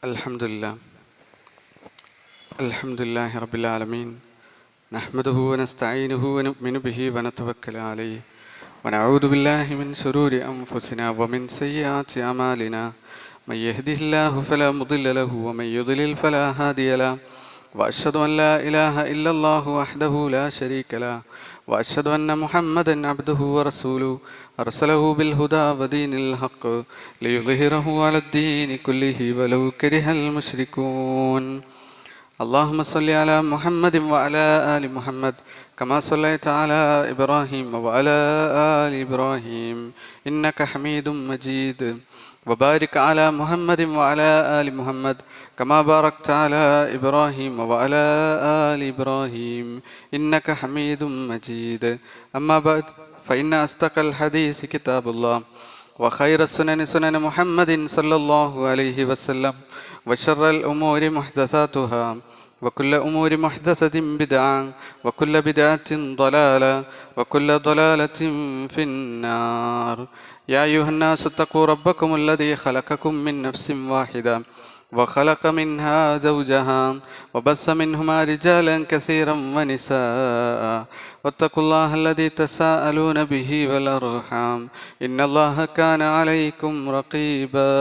Alhamdulillah. Alhamdulillahi Rabbil Alameen. Nahmaduhu wa nasta'inuhu wa nu'minu bihi wa natawakkalu alayhi. Wa na'udhu billahi min shururi anfusina wa min sayyiati a'malina. Man yahdihillahu fala mudilla lahu wa man yudlil fala hadiya lahu. Wa ashhadu an la ilaha illa Allah wahdahu la sharika lahu. Wa ashhadu anna Muhammadan abduhu wa rasuluhu. أرسله بالهدى ودين الحق ليظهره على الدين كله ولو كره المشركون اللهم صل على محمد وعلى آل محمد كما صليت على إبراهيم وعلى آل إبراهيم إنك حميد مجيد وبارك على محمد وعلى آل محمد كما باركت على إبراهيم وعلى آل إبراهيم إنك حميد مجيد أما بعد فإن أصدق الحديث كتاب الله وخير السنن سنن محمد صلى الله عليه وسلم وشر الأمور محدثاتها وكل أمور محدثة بدعة وكل بدعة ضلالة وكل ضلالة في النار يا أيها الناس اتقوا ربكم الذي خلقكم من نفس واحدة وخلق منها زوجها وبث منهما رجالا كثيرا ونساء واتقوا الله الذي تساءلون به والأرحام إن الله كان عليكم رقيبا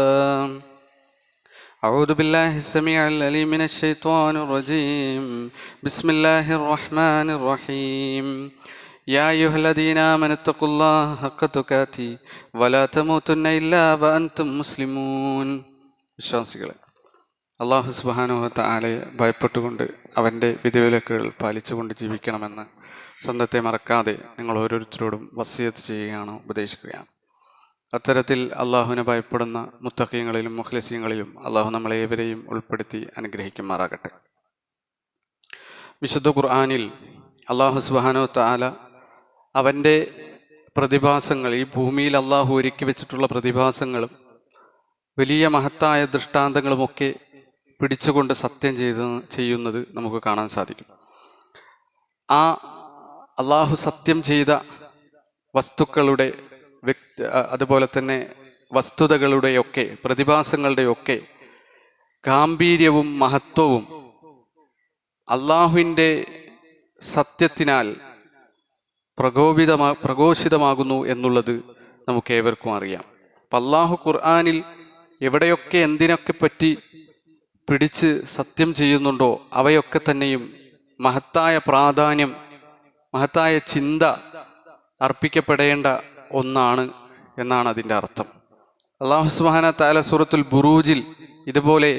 أعوذ بالله السميع العليم من الشيطان الرجيم بسم الله الرحمن الرحيم يا أيها الذين آمنوا اتقوا الله حق تقاته ولا تموتن إلا وأنتم مسلمون വിശ്വാസികളെ, അല്ലാഹു സുബ്ഹാനഹു വ തആലയെ ഭയപ്പെട്ടുകൊണ്ട് അവൻ്റെ വിധിവിലക്കുകൾ പാലിച്ചുകൊണ്ട് ജീവിക്കണമെന്ന് സ്വന്തത്തെ മറക്കാതെ നിങ്ങൾ ഓരോരുത്തരോടും വസിയത്ത് ചെയ്യുകയാണ്, ഉപദേശിക്കുകയാണ്. അത്തരത്തിൽ അള്ളാഹുവിനെ ഭയപ്പെടുന്ന മുത്തഖീങ്ങളിലും മുഖ്ലിസീങ്ങളിലും അള്ളാഹു നമ്മളേവരെയും ഉൾപ്പെടുത്തി അനുഗ്രഹിക്കുമാറാകട്ടെ. വിശുദ്ധ ഖുർആനിൽ അള്ളാഹു സുബ്ഹാനഹു വ തആല അവൻ്റെ പ്രതിഭാസങ്ങൾ, ഈ ഭൂമിയിൽ അള്ളാഹു ഒരുക്കി വെച്ചിട്ടുള്ള പ്രതിഭാസങ്ങളും വലിയ മഹത്തായ ദൃഷ്ടാന്തങ്ങളുമൊക്കെ പിടിച്ചുകൊണ്ട് സത്യം ചെയ്യുന്നത് നമുക്ക് കാണാൻ സാധിക്കും. ആ അള്ളാഹു സത്യം ചെയ്ത വസ്തുക്കളുടെ അതുപോലെ തന്നെ വസ്തുതകളുടെയൊക്കെ പ്രതിഭാസങ്ങളുടെയൊക്കെ ഗാംഭീര്യവും മഹത്വവും അള്ളാഹുവിൻ്റെ സത്യത്തിനാൽ പ്രഘോഷിതമാകുന്നു എന്നുള്ളത് നമുക്ക് ഏവർക്കും അറിയാം. അപ്പം അള്ളാഹു ഖുർആനിൽ എവിടെയൊക്കെ എന്തിനൊക്കെ പറ്റി പിടിച്ച് സത്യം ചെയ്യുന്നുണ്ടോ അവയൊക്കെ തന്നെയും മഹത്തായ പ്രാധാന്യം, മഹത്തായ ചിന്ത അർപ്പിക്കപ്പെടേണ്ട ഒന്നാണ് എന്നാണ് അതിൻ്റെ അർത്ഥം. അല്ലാഹു സുബ്ഹാനഹു വ തആല സൂറത്തുൽ ബുറൂജിൽ ഇതുപോലെ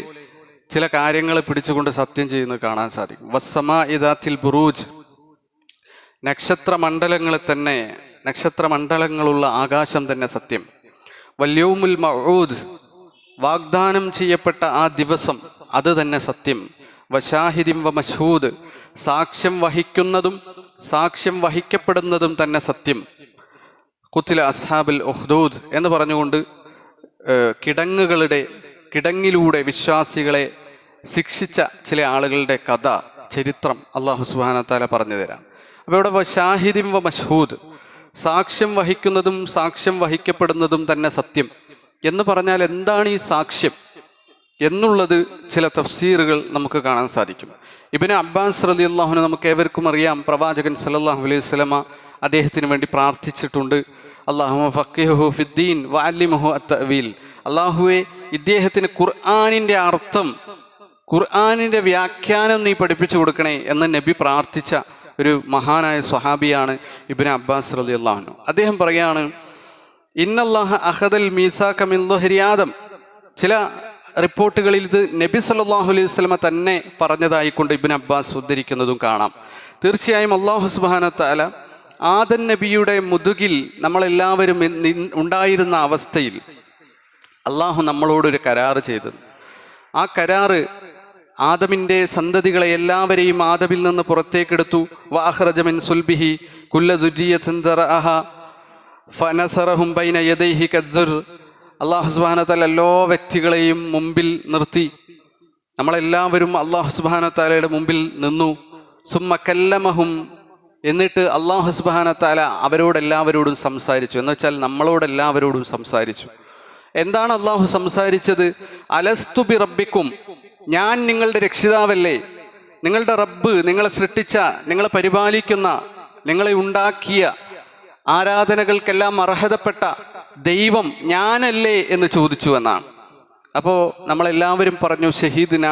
ചില കാര്യങ്ങൾ പിടിച്ചുകൊണ്ട് സത്യം ചെയ്യുന്നത് കാണാൻ സാധിക്കും. വസ്സമാഇ ദാത്തിൽ ബുറൂജ്, നക്ഷത്രമണ്ഡലങ്ങളെ തന്നെ, നക്ഷത്രമണ്ഡലങ്ങളുള്ള ആകാശം തന്നെ സത്യം. വൽയൗമുൽ മൗഊദ്, വാഗ്ദാനം ചെയ്യപ്പെട്ട ആ ദിവസം അത് തന്നെ സത്യം. വശാഹിദിൻ വ മശ്ഹൂദ്, സാക്ഷ്യം വഹിക്കുന്നതും സാക്ഷ്യം വഹിക്കപ്പെടുന്നതും തന്നെ സത്യം. ഖുത്ല അസ്ഹാബുൽ ഉഖ്ദൂദ് എന്ന് പറഞ്ഞുകൊണ്ട് കിടങ്ങിലൂടെ വിശ്വാസികളെ ശിക്ഷിച്ച ചില ആളുകളുടെ കഥ, ചരിത്രം അല്ലാഹു സുബ്ഹാനഹു വ തആല പറഞ്ഞു തരാം. അപ്പോൾ ഇവിടെ വശാഹിദിൻ വ മശ്ഹൂദ്, സാക്ഷ്യം വഹിക്കുന്നതും സാക്ഷ്യം വഹിക്കപ്പെടുന്നതും തന്നെ സത്യം എന്ന് പറഞ്ഞാൽ എന്താണ് ഈ സാക്ഷ്യം എന്നുള്ളത് ചില തഫ്സീറുകൾ നമുക്ക് കാണാൻ സാധിക്കും. ഇബ്നു അബ്ബാസ് റളിയല്ലാഹു അൻഹു നമുക്ക് ഏവർക്കും അറിയാം, പ്രവാചകൻ സല്ലല്ലാഹു അലൈഹി വസല്ലമ അദ്ദേഹത്തിന് വേണ്ടി പ്രാർത്ഥിച്ചിട്ടുണ്ട്. അല്ലാഹുമ്മ ഫഖിഹ്ഹു ഫിദ്ദീൻ വഅല്ലിംഹു അത്തഅവീൽ, അല്ലാഹുവേ ഇദ്ദേഹത്തിന് ഖുർആനിൻ്റെ അർത്ഥം, ഖുർആനിൻ്റെ വ്യാഖ്യാനം നീ പഠിപ്പിച്ചു കൊടുക്കണേ എന്ന് നബി പ്രാർത്ഥിച്ച ഒരു മഹാനായ സ്വഹാബിയാണ് ഇബ്നു അബ്ബാസ് റളിയല്ലാഹു അൻഹു. അദ്ദേഹം പറയാണ്, ഇന്നല്ലാഹ അഖദൽ മീസാക മിൻ ളുഹരി ആദം. ചില റിപ്പോർട്ടുകളിൽ ഇത് നബി സല്ലല്ലാഹു അലൈഹി വസല്ലമ തന്നെ പറഞ്ഞതായിക്കൊണ്ട് ഇബ്നു അബ്ബാസ് ഉദ്ധരിക്കുന്നതും കാണാം. തീർച്ചയായും അല്ലാഹു സുബ്ഹാനഹു വ തആല ആദം നബിയുടെ മുതുകിൽ നമ്മളെല്ലാവരും ഉണ്ടായിരുന്ന അവസ്ഥയിൽ അള്ളാഹു നമ്മളോടൊരു കരാറ് ചെയ്തത്. ആ കരാറ് ആദമിൻ്റെ സന്തതികളെ എല്ലാവരെയും ആദമിൽ നിന്ന് പുറത്തേക്കെടുത്തു. വഅഖ്റജ മിൻ സുൽബിഹി കുല്ല ദുർരിയത്തിൻ ദറഅഹ ഫനസറഹും ബൈന യദൈഹി കദ്ദുർ. അല്ലാഹു സുബ്ഹാനഹു വ തആല എല്ലാ വ്യക്തികളെയും മുമ്പിൽ നിർത്തി, നമ്മളെല്ലാവരും അല്ലാഹു സുബ്ഹാനഹു വ തആലയുടെ മുമ്പിൽ നിന്നു. സുമ്മ കല്ലമഹും, എന്നിട്ട് അല്ലാഹു സുബ്ഹാനഹു വ തആല അവരോടെല്ലാവരോടും സംസാരിച്ചു. എന്ന് വെച്ചാൽ നമ്മളോടെല്ലാവരോടും സംസാരിച്ചു. എന്താണ് അള്ളാഹു സംസാരിച്ചത്? അലസ്തു ബി റബ്ബിക്കും, ഞാൻ നിങ്ങളുടെ രക്ഷിതാവല്ലേ? നിങ്ങളുടെ റബ്ബ്, നിങ്ങളെ സൃഷ്ടിച്ച, നിങ്ങളെ പരിപാലിക്കുന്ന, നിങ്ങളെ ഉണ്ടാക്കിയ, ആരാധനകൾക്കെല്ലാം അർഹതപ്പെട്ട ദൈവം ഞാനല്ലേ എന്ന് ചോദിച്ചു എന്നാണ്. അപ്പോൾ നമ്മളെല്ലാവരും പറഞ്ഞു ഷഹീദിന,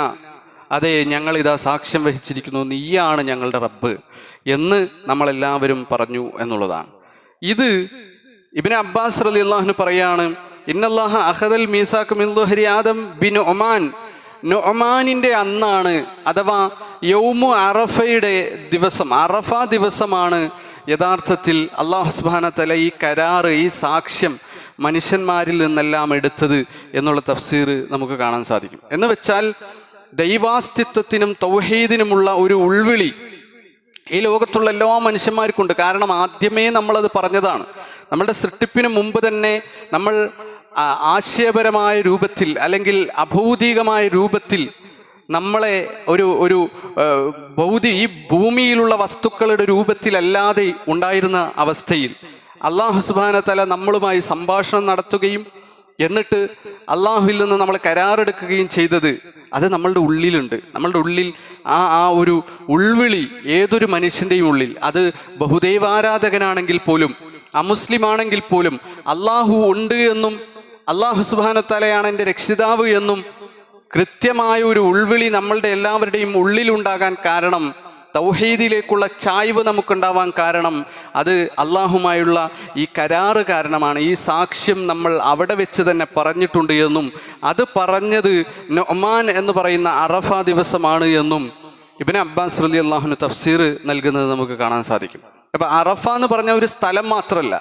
അതെ ഞങ്ങളിതാ സാക്ഷ്യം വഹിച്ചിരിക്കുന്നു, നീയാണ് ഞങ്ങളുടെ റബ്ബ് എന്ന് നമ്മളെല്ലാവരും പറഞ്ഞു എന്നുള്ളതാണ്. ഇത് ഇബ്നു അബ്ബാസ് റളിയല്ലാഹു അൻഹു പറയാണ്, ഇന്നല്ലാഹ അഖദൽ മീസാഖ മിൻ ദുഹരി ആദം ബിൻ ഒമാൻ, നൊമാനിൻ്റെ അന്നാണ്, അഥവാ യൗമു അറഫയുടെ ദിവസം, അറഫ ദിവസമാണ് യഥാർത്ഥത്തിൽ അല്ലാഹു സുബ്ഹാനഹു വ തആല ഈ കരാറ്, ഈ സാക്ഷ്യം മനുഷ്യന്മാരിൽ നിന്നെല്ലാം എടുത്തത് എന്നുള്ള തഫ്സീർ നമുക്ക് കാണാൻ സാധിക്കും. എന്ന് വെച്ചാൽ ദൈവാസ്തിത്വത്തിനും തൗഹീദിനുമുള്ള ഒരു ഉൾവിളി ഈ ലോകത്തുള്ള എല്ലാ മനുഷ്യന്മാർക്കുണ്ട്. കാരണം ആദ്യമേ നമ്മളത് പറഞ്ഞതാണ്. നമ്മളുടെ സൃഷ്ടിപ്പിന് മുമ്പ് തന്നെ നമ്മൾ ആശയപരമായ രൂപത്തിൽ അല്ലെങ്കിൽ അഭൗതികമായ രൂപത്തിൽ നമ്മളെ ഒരു ഈ ഭൂമിയിലുള്ള വസ്തുക്കളുടെ രൂപത്തിലല്ലാതെ ഉണ്ടായിരുന്ന അവസ്ഥയിൽ അല്ലാഹു സുബ്ഹാനഹു വ തആല നമ്മളുമായി സംഭാഷണം നടത്തുകയും എന്നിട്ട് അള്ളാഹുവിൽ നിന്ന് നമ്മൾ കരാറെടുക്കുകയും ചെയ്തത് അത് നമ്മളുടെ ഉള്ളിലുണ്ട്. നമ്മളുടെ ഉള്ളിൽ ആ ഒരു ഉൾവിളി ഏതൊരു മനുഷ്യൻ്റെയും ഉള്ളിൽ, അത് ബഹുദൈവാരാധകനാണെങ്കിൽ പോലും അമുസ്ലിം ആണെങ്കിൽ പോലും അള്ളാഹു ഉണ്ട് എന്നും അള്ളാഹു സുബ്ഹാനഹു വ തആലയാണ് എൻ്റെ രക്ഷിതാവ് എന്നും കൃത്യമായ ഒരു ഉൾവിളി നമ്മളുടെ എല്ലാവരുടെയും ഉള്ളിലുണ്ടാകാൻ കാരണം, തൗഹീദിലേക്കുള്ള ചായ്വ് നമുക്കുണ്ടാവാൻ കാരണം അത് അള്ളാഹുമായുള്ള ഈ കരാറ് കാരണമാണ്. ഈ സാക്ഷ്യം നമ്മൾ അവിടെ വെച്ച് തന്നെ പറഞ്ഞിട്ടുണ്ട് എന്നും അത് പറഞ്ഞത് നൊമാൻ എന്ന് പറയുന്ന അറഫ ദിവസമാണ് എന്നും ഇബ്നു അബ്ബാസ് റളിയല്ലാഹു അൻഹു തഫ്സീർ നൽകുന്നത് നമുക്ക് കാണാൻ സാധിക്കും. അപ്പം അറഫ എന്ന് പറഞ്ഞ ഒരു സ്ഥലം മാത്രമല്ല,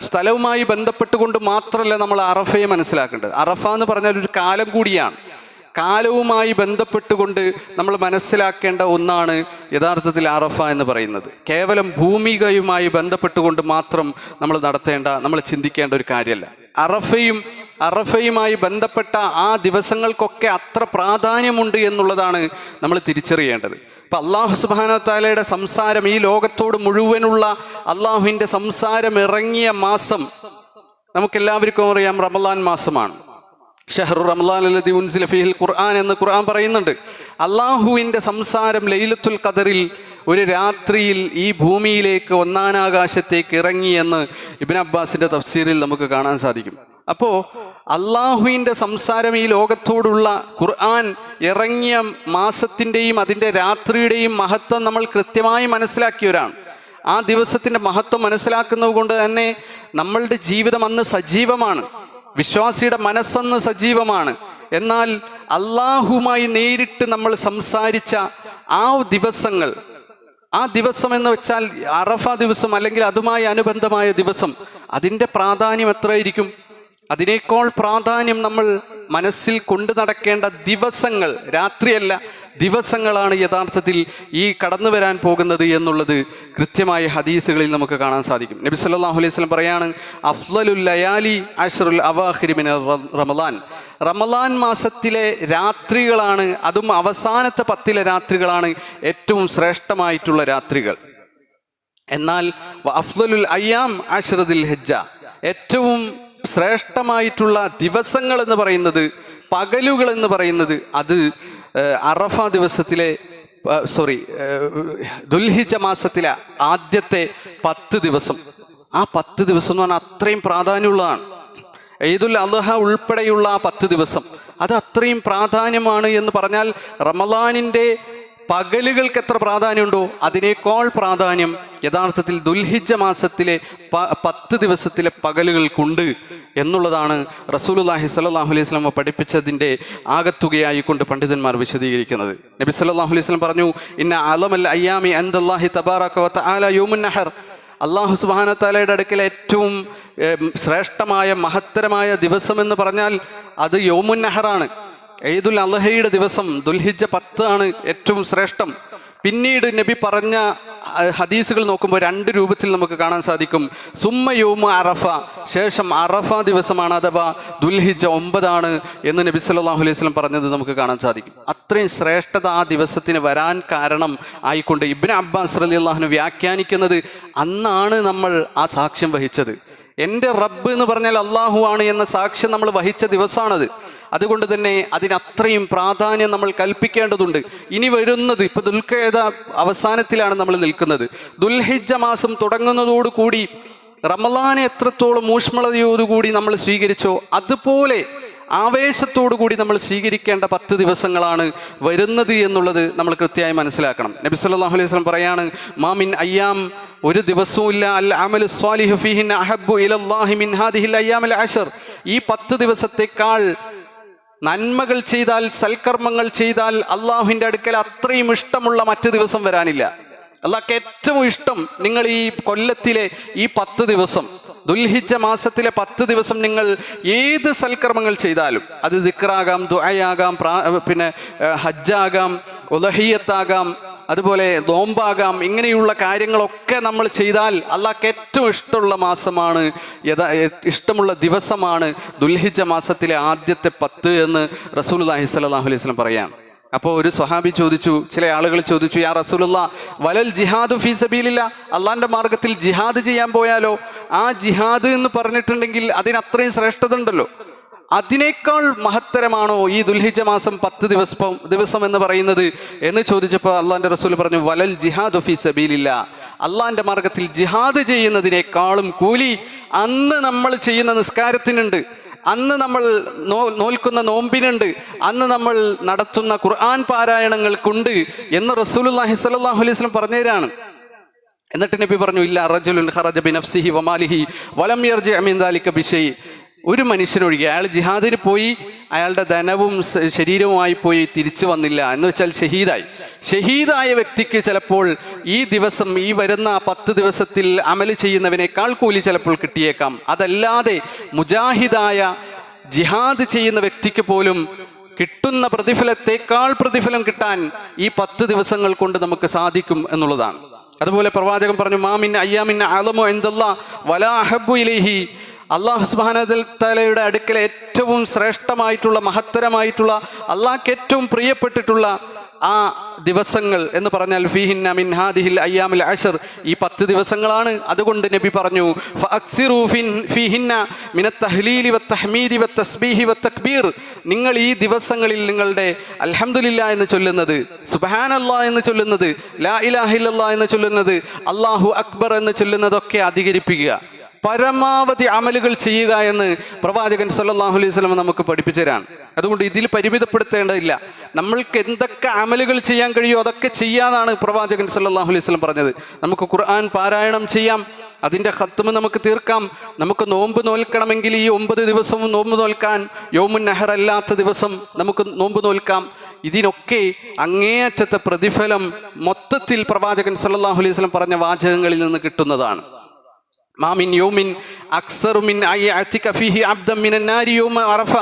സ്ഥലവുമായി ബന്ധപ്പെട്ടുകൊണ്ട് മാത്രമല്ല നമ്മൾ അറഫയെ മനസ്സിലാക്കേണ്ടത്. അറഫ എന്ന് പറഞ്ഞാൽ ഒരു കാലം കൂടിയാണ്. കാലവുമായി ബന്ധപ്പെട്ടുകൊണ്ട് നമ്മൾ മനസ്സിലാക്കേണ്ട ഒന്നാണ് യഥാർത്ഥത്തിൽ അറഫ എന്ന് പറയുന്നത്. കേവലം ഭൂമികയുമായി ബന്ധപ്പെട്ടുകൊണ്ട് മാത്രം നമ്മൾ ചിന്തിക്കേണ്ട ഒരു കാര്യമല്ല. അറഫയുമായി ബന്ധപ്പെട്ട ആ ദിവസങ്ങൾക്കൊക്കെ അത്ര പ്രാധാന്യമുണ്ട് എന്നുള്ളതാണ് നമ്മൾ തിരിച്ചറിയേണ്ടത്. ഇപ്പം അല്ലാഹു സുബ്ഹാനഹു വ തആലയുടെ സംസാരം, ഈ ലോകത്തോട് മുഴുവനുള്ള അള്ളാഹുവിൻ്റെ സംസാരം ഇറങ്ങിയ മാസം നമുക്കെല്ലാവർക്കും അറിയാം, റമളാൻ മാസമാണ്. ഷഹ്റു റമളാൻ അല്ലദീ ഉൻസില ഫീഹിൽ ഖുർആൻ എന്ന് ഖുർആൻ പറയുന്നുണ്ട്. അള്ളാഹുവിൻ്റെ സംസാരം ലൈലത്തുൽ ഖദറിൽ ഒരു രാത്രിയിൽ ഈ ഭൂമിയിലേക്ക് ഒന്നാനാകാശത്തേക്ക് ഇറങ്ങി എന്ന് ഇബ്നു അബ്ബാസിൻ്റെ തഫ്സീറിൽ നമുക്ക് കാണാൻ സാധിക്കും. അപ്പോൾ അള്ളാഹുവിൻ്റെ സംസാരം, ഈ ലോകത്തോടുള്ള ഖുർആൻ ഇറങ്ങിയ മാസത്തിൻ്റെയും അതിൻ്റെ രാത്രിയുടെയും മഹത്വം നമ്മൾ കൃത്യമായി മനസ്സിലാക്കിയവരാണ്. ആ ദിവസത്തിൻ്റെ മഹത്വം മനസ്സിലാക്കുന്നത് കൊണ്ട് തന്നെ നമ്മളുടെ ജീവിതം അന്ന് സജീവമാണ്, വിശ്വാസിയുടെ മനസ്സന്ന് സജീവമാണ്. എന്നാൽ അള്ളാഹുമായി നേരിട്ട് നമ്മൾ സംസാരിച്ച ആ ദിവസം എന്ന് വെച്ചാൽ അറഫ ദിവസം അല്ലെങ്കിൽ അതുമായി അനുബന്ധമായ ദിവസം, അതിൻ്റെ പ്രാധാന്യം എത്രയായിരിക്കും? അതിനേക്കാൾ പ്രാധാന്യം നമ്മൾ മനസ്സിൽ കൊണ്ടു നടക്കേണ്ട ദിവസങ്ങൾ, രാത്രിയല്ല ദിവസങ്ങളാണ് യഥാർത്ഥത്തിൽ ഈ കടന്നു വരാൻ പോകുന്നത് എന്നുള്ളത് കൃത്യമായ ഹദീസുകളിൽ നമുക്ക് കാണാൻ സാധിക്കും. നബി സല്ലല്ലാഹു അലൈഹി വസല്ലം പറയാണ്, അഫ്ളലുൽ ലയാലി അശ്റുൽ അവാഖിരി മിന റമളാൻ, റമളാൻ മാസത്തിലെ രാത്രികളാണ്, അതും അവസാനത്തെ 10 രാത്രികളാണ് ഏറ്റവും ശ്രേഷ്ഠമായിട്ടുള്ള രാത്രികൾ. എന്നാൽ അഫ്ളലുൽ അയ്യാം അശ്റു ദിൽ ഹജ്ജ, ഏറ്റവും ശ്രേഷ്ഠമായിട്ടുള്ള ദിവസങ്ങൾ എന്ന് പറയുന്നത്, പകലുകൾ എന്ന് പറയുന്നത്, അത് അറഫ ദിവസത്തിലെ ദുൽഹിജ്ജ മാസത്തിലെ ആദ്യത്തെ 10 ദിവസം. ആ 10 ദിവസം എന്ന് പറഞ്ഞാൽ അത്രയും പ്രാധാന്യമുള്ളതാണ്. ഈദുൽ അദ്ഹ ഉൾപ്പെടെയുള്ള ആ 10 ദിവസം അത് അത്രയും പ്രാധാന്യമാണ് എന്ന് പറഞ്ഞാൽ റമളാനിൻ്റെ പകലുകൾക്ക് എത്ര പ്രാധാന്യമുണ്ടോ അതിനേക്കാൾ പ്രാധാന്യം യഥാർത്ഥത്തിൽ ദുൽഹിജ്ജ മാസത്തിലെ 10 ദിവസത്തിലെ പകലുകൾക്കുണ്ട് എന്നുള്ളതാണ് റസൂലുള്ളാഹി സ്വല്ലല്ലാഹു അലൈഹി വസല്ലം പഠിപ്പിച്ചതിൻ്റെ ആകത്തുകയായിക്കൊണ്ട് പണ്ഡിതന്മാർ വിശദീകരിക്കുന്നത്. നബി സ്വല്ലല്ലാഹു അലൈഹി വസല്ലം പറഞ്ഞു, ഇന്ന അലമൽ അയ്യാമി അൻദല്ലാഹി തബാറക വ തആല യൗമുൻ നഹർ, അല്ലാഹു സുബ്ഹാനഹു വ തആലയുടെ അടുക്കൽ ഏറ്റവും ശ്രേഷ്ഠമായ മഹത്തരമായ ദിവസമെന്ന് പറഞ്ഞാൽ അത് യൗമുൻ നഹറാണ്. ഈദുൽ അദ്ഹയുടെ ദിവസം ദുൽഹിജ്ജ 10 ആണ് ഏറ്റവും ശ്രേഷ്ഠം. പിന്നീട് നബി പറഞ്ഞ ഹദീസുകൾ നോക്കുമ്പോൾ 2 രൂപത്തിൽ നമുക്ക് കാണാൻ സാധിക്കും. സുമ്മ യൗമ അറഫ, ശേഷം അറഫ ദിവസമാണ് അഥവാ ദുൽഹിജ്ജ 9 ആണ് എന്ന് നബി സല്ലല്ലാഹു അലൈഹി വസല്ലം പറഞ്ഞത് നമുക്ക് കാണാൻ സാധിക്കും. അത്രയും ശ്രേഷ്ഠത ആ ദിവസത്തിന് വരാൻ കാരണം ആയിക്കൊണ്ട് ഇബ്നു അബ്ബാസ് റളിയല്ലാഹു അൻഹു വ്യാഖ്യാനിക്കുന്നത്, അന്നാണ് നമ്മൾ ആ സാക്ഷ്യം വഹിച്ചത്. എൻ്റെ റബ്ബ് എന്ന് പറഞ്ഞാൽ അള്ളാഹു ആണ് എന്ന സാക്ഷ്യം നമ്മൾ വഹിച്ച ദിവസമാണത്. അതുകൊണ്ട് തന്നെ അതിനത്രയും പ്രാധാന്യം നമ്മൾ കൽപ്പിക്കേണ്ടതുണ്ട്. ഇനി വരുന്നത് ഇപ്പോൾ ദുൽഖഅദ അവസാനത്തിലാണ് നമ്മൾ നിൽക്കുന്നത്. ദുൽഹിജ്ജ മാസം തുടങ്ങുന്നതോടുകൂടി റമളാനെ എത്രത്തോളം ഊഷ്മളതയോടുകൂടി നമ്മൾ സ്വീകരിച്ചോ അതുപോലെ ആവേശത്തോടു കൂടി നമ്മൾ സ്വീകരിക്കേണ്ട 10 ദിവസങ്ങളാണ് വരുന്നത് എന്നുള്ളത് നമ്മൾ കൃത്യമായി മനസ്സിലാക്കണം. നബി സല്ലല്ലാഹു അലൈഹി വസല്ലം പറയാണ്, മാമിൻ അയ്യാം, ഒരു ദിവസവുമില്ല, അൽ അമലു സ്വാലിഹു ഫീഹിന്ന അഹബ്ബു ഇലല്ലാഹി മിൻ ഹാദിഹിൽ അയ്യാമിൽ അശർ, ഈ 10 ദിവസത്തേക്കാൾ നന്മകൾ ചെയ്താൽ, സൽക്കർമ്മങ്ങൾ ചെയ്താൽ അള്ളാഹുവിൻ്റെ അടുക്കൽ അത്രയും ഇഷ്ടമുള്ള മറ്റു ദിവസം വരാനില്ല. അള്ളാഹ്ക്ക് ഏറ്റവും ഇഷ്ടം നിങ്ങൾ ഈ കൊല്ലത്തിലെ ഈ 10 ദിവസം, ദുൽഹിജ്ജ മാസത്തിലെ 10 ദിവസം നിങ്ങൾ ഏത് സൽക്കർമ്മങ്ങൾ ചെയ്താലും, അത് ദിക്റാകാം, ദുആയാകാം, പിന്നെ ഹജ്ജാകാം, ഉളഹിയ്യത്താകാം, അതുപോലെ നോമ്പാകാം, ഇങ്ങനെയുള്ള കാര്യങ്ങളൊക്കെ നമ്മൾ ചെയ്താൽ അള്ളാഹ്ക്ക് ഏറ്റവും ഇഷ്ടമുള്ള മാസമാണ്, ഇഷ്ടമുള്ള ദിവസമാണ് ദുൽഹിജ്ജ മാസത്തിലെ ആദ്യത്തെ 10 എന്ന് റസൂലുള്ളാഹി സ്വല്ലല്ലാഹു അലൈഹി വസല്ലം പറയാണ്. അപ്പോൾ ഒരു സ്വഹാബി ചോദിച്ചു, ചില ആളുകൾ ചോദിച്ചു, യാ റസൂലുള്ളാഹ്, വലൽ ജിഹാദു ഫീ സബീലില്ലാ, അള്ളാഹിൻ്റെ മാർഗത്തിൽ ജിഹാദ് ചെയ്യാൻ പോയാലോ? ആ ജിഹാദ് എന്ന് പറഞ്ഞിട്ടുണ്ടെങ്കിൽ അതിനത്രയും ശ്രേഷ്ഠത ഉണ്ടല്ലോ. അതിനേക്കാൾ മഹത്തരമാണോ ഈ ദുൽഹിജ്ജ മാസം 10 ദിവസം എന്ന് പറയുന്നത് എന്ന് ചോദിച്ചപ്പോൾ അള്ളാഹിൻ്റെ റസൂൽ പറഞ്ഞു, വലൽ ജിഹാദു ഫീ സബീലില്ലാ, അള്ളാഹിൻ്റെ മാർഗത്തിൽ ജിഹാദ് ചെയ്യുന്നതിനേക്കാളും കൂലി അന്ന് നമ്മൾ ചെയ്യുന്ന നിസ്കാരത്തിനുണ്ട്, അന്ന് നമ്മൾ നോൽക്കുന്ന നോമ്പിനുണ്ട്, അന്ന് നമ്മൾ നടത്തുന്ന ഖുർആൻ പാരായണങ്ങൾക്കുണ്ട് എന്ന് റസൂലുള്ളാഹി സ്വല്ലല്ലാഹു അലൈഹി വസല്ലം പറഞ്ഞുതരാണ്. എന്നിട്ട് നബി പറഞ്ഞു, ഇല്ല റജുലുൻ ഖറജ ബിനഫ്സിഹി വമാലിഹി വലം യർജി മിൻ ദാലിക ബിശൈ, ഒരു മനുഷ്യനൊഴികെ അയാൾ ജിഹാദിന് പോയി അയാളുടെ ധനവും ശരീരവുമായി പോയി തിരിച്ചു വന്നില്ല എന്ന് വെച്ചാൽ ഷഹീദായ വ്യക്തിക്ക് ചിലപ്പോൾ ഈ ദിവസം, ഈ വരുന്ന 10 ദിവസത്തിൽ അമല് ചെയ്യുന്നവനേക്കാൾ കൂലി ചിലപ്പോൾ കിട്ടിയേക്കാം. അതല്ലാതെ മുജാഹിദായ ജിഹാദ് ചെയ്യുന്ന വ്യക്തിക്ക് പോലും കിട്ടുന്ന പ്രതിഫലത്തേക്കാൾ പ്രതിഫലം കിട്ടാൻ ഈ 10 ദിവസങ്ങൾ കൊണ്ട് നമുക്ക് സാധിക്കും എന്നുള്ളതാണ്. അതുപോലെ പ്രവാചകൻ പറഞ്ഞു, മാമിൻ അയ്യാമിൻ അലമു ഇൻദല്ലാഹ് വലാ അഹബ്ബു ഇലൈഹി, അള്ളാഹു സുബ്ഹാനഹു വ തആലയുടെ അടുക്കൽ ഏറ്റവും ശ്രേഷ്ഠമായിട്ടുള്ള, മഹത്തരമായിട്ടുള്ള, അള്ളാഹ്ക്ക് ഏറ്റവും പ്രിയപ്പെട്ടിട്ടുള്ള ആ ദിവസങ്ങൾ എന്ന് പറഞ്ഞാൽ ഫീഹിന്ന മിൻ ഹാദിഹിൽ അയ്യാമിൽ അശർ, ഈ 10 ദിവസങ്ങളാണ്. അതുകൊണ്ട് നബി പറഞ്ഞു, ഫഅക്സിറു ഫീഹിന്ന മിനത്ത് തഹ്ലീലി വത്തഹ്മീദി വത്തസ്ബീഹി വത്തക്ബീർ, നിങ്ങൾ ഈ ദിവസങ്ങളിൽ നിങ്ങളുടെ അൽഹംദുലില്ലാ എന്ന് ചൊല്ലുന്നത്, സുബ്ഹാനല്ലാഹ് എന്ന് ചൊല്ലുന്നത്, ലാ ഇലാഹ ഇല്ലല്ലാഹ് എന്ന് ചൊല്ലുന്നത്, അല്ലാഹു അക്ബർ എന്ന് ചൊല്ലുന്നതൊക്കെ അധികരിപ്പിക്കുക, പരമാവധി അമലുകൾ ചെയ്യുക എന്ന് പ്രവാചകൻ സല്ലല്ലാഹു അലൈഹി വസല്ലം നമുക്ക് പഠിപ്പിച്ചു തരാണ്. അതുകൊണ്ട് ഇതിൽ പരിമിതപ്പെടുത്തേണ്ടതില്ല. നമ്മൾക്ക് എന്തൊക്കെ അമലുകൾ ചെയ്യാൻ കഴിയുമോ അതൊക്കെ ചെയ്യാനാണ് പ്രവാചകൻ സല്ലല്ലാഹു അലൈഹി വസല്ലം പറഞ്ഞത്. നമുക്ക് ഖുർആൻ പാരായണം ചെയ്യാം, അതിൻ്റെ ഖത്മ് നമുക്ക് തീർക്കാം. നമുക്ക് നോമ്പ് നോൽക്കണമെങ്കിൽ ഈ 9 ദിവസവും നോമ്പ് നോൽക്കാൻ, യൗമുൻ നഹർ അല്ലാത്ത ദിവസം നമുക്ക് നോമ്പ് നോൽക്കാം. ഇതിനൊക്കെ അങ്ങേയറ്റത്തെ പ്രതിഫലം മൊത്തത്തിൽ പ്രവാചകൻ സല്ലല്ലാഹു അലൈഹി വസല്ലം പറഞ്ഞ വാചകങ്ങളിൽ നിന്ന് കിട്ടുന്നതാണ്. മാമിൻ യൗമിൻ അക്സറു മിൻ അയ്യഅതിക ഫീഹി അബ്ദൻ മിനൻ നാരി യൗമ അറഫ,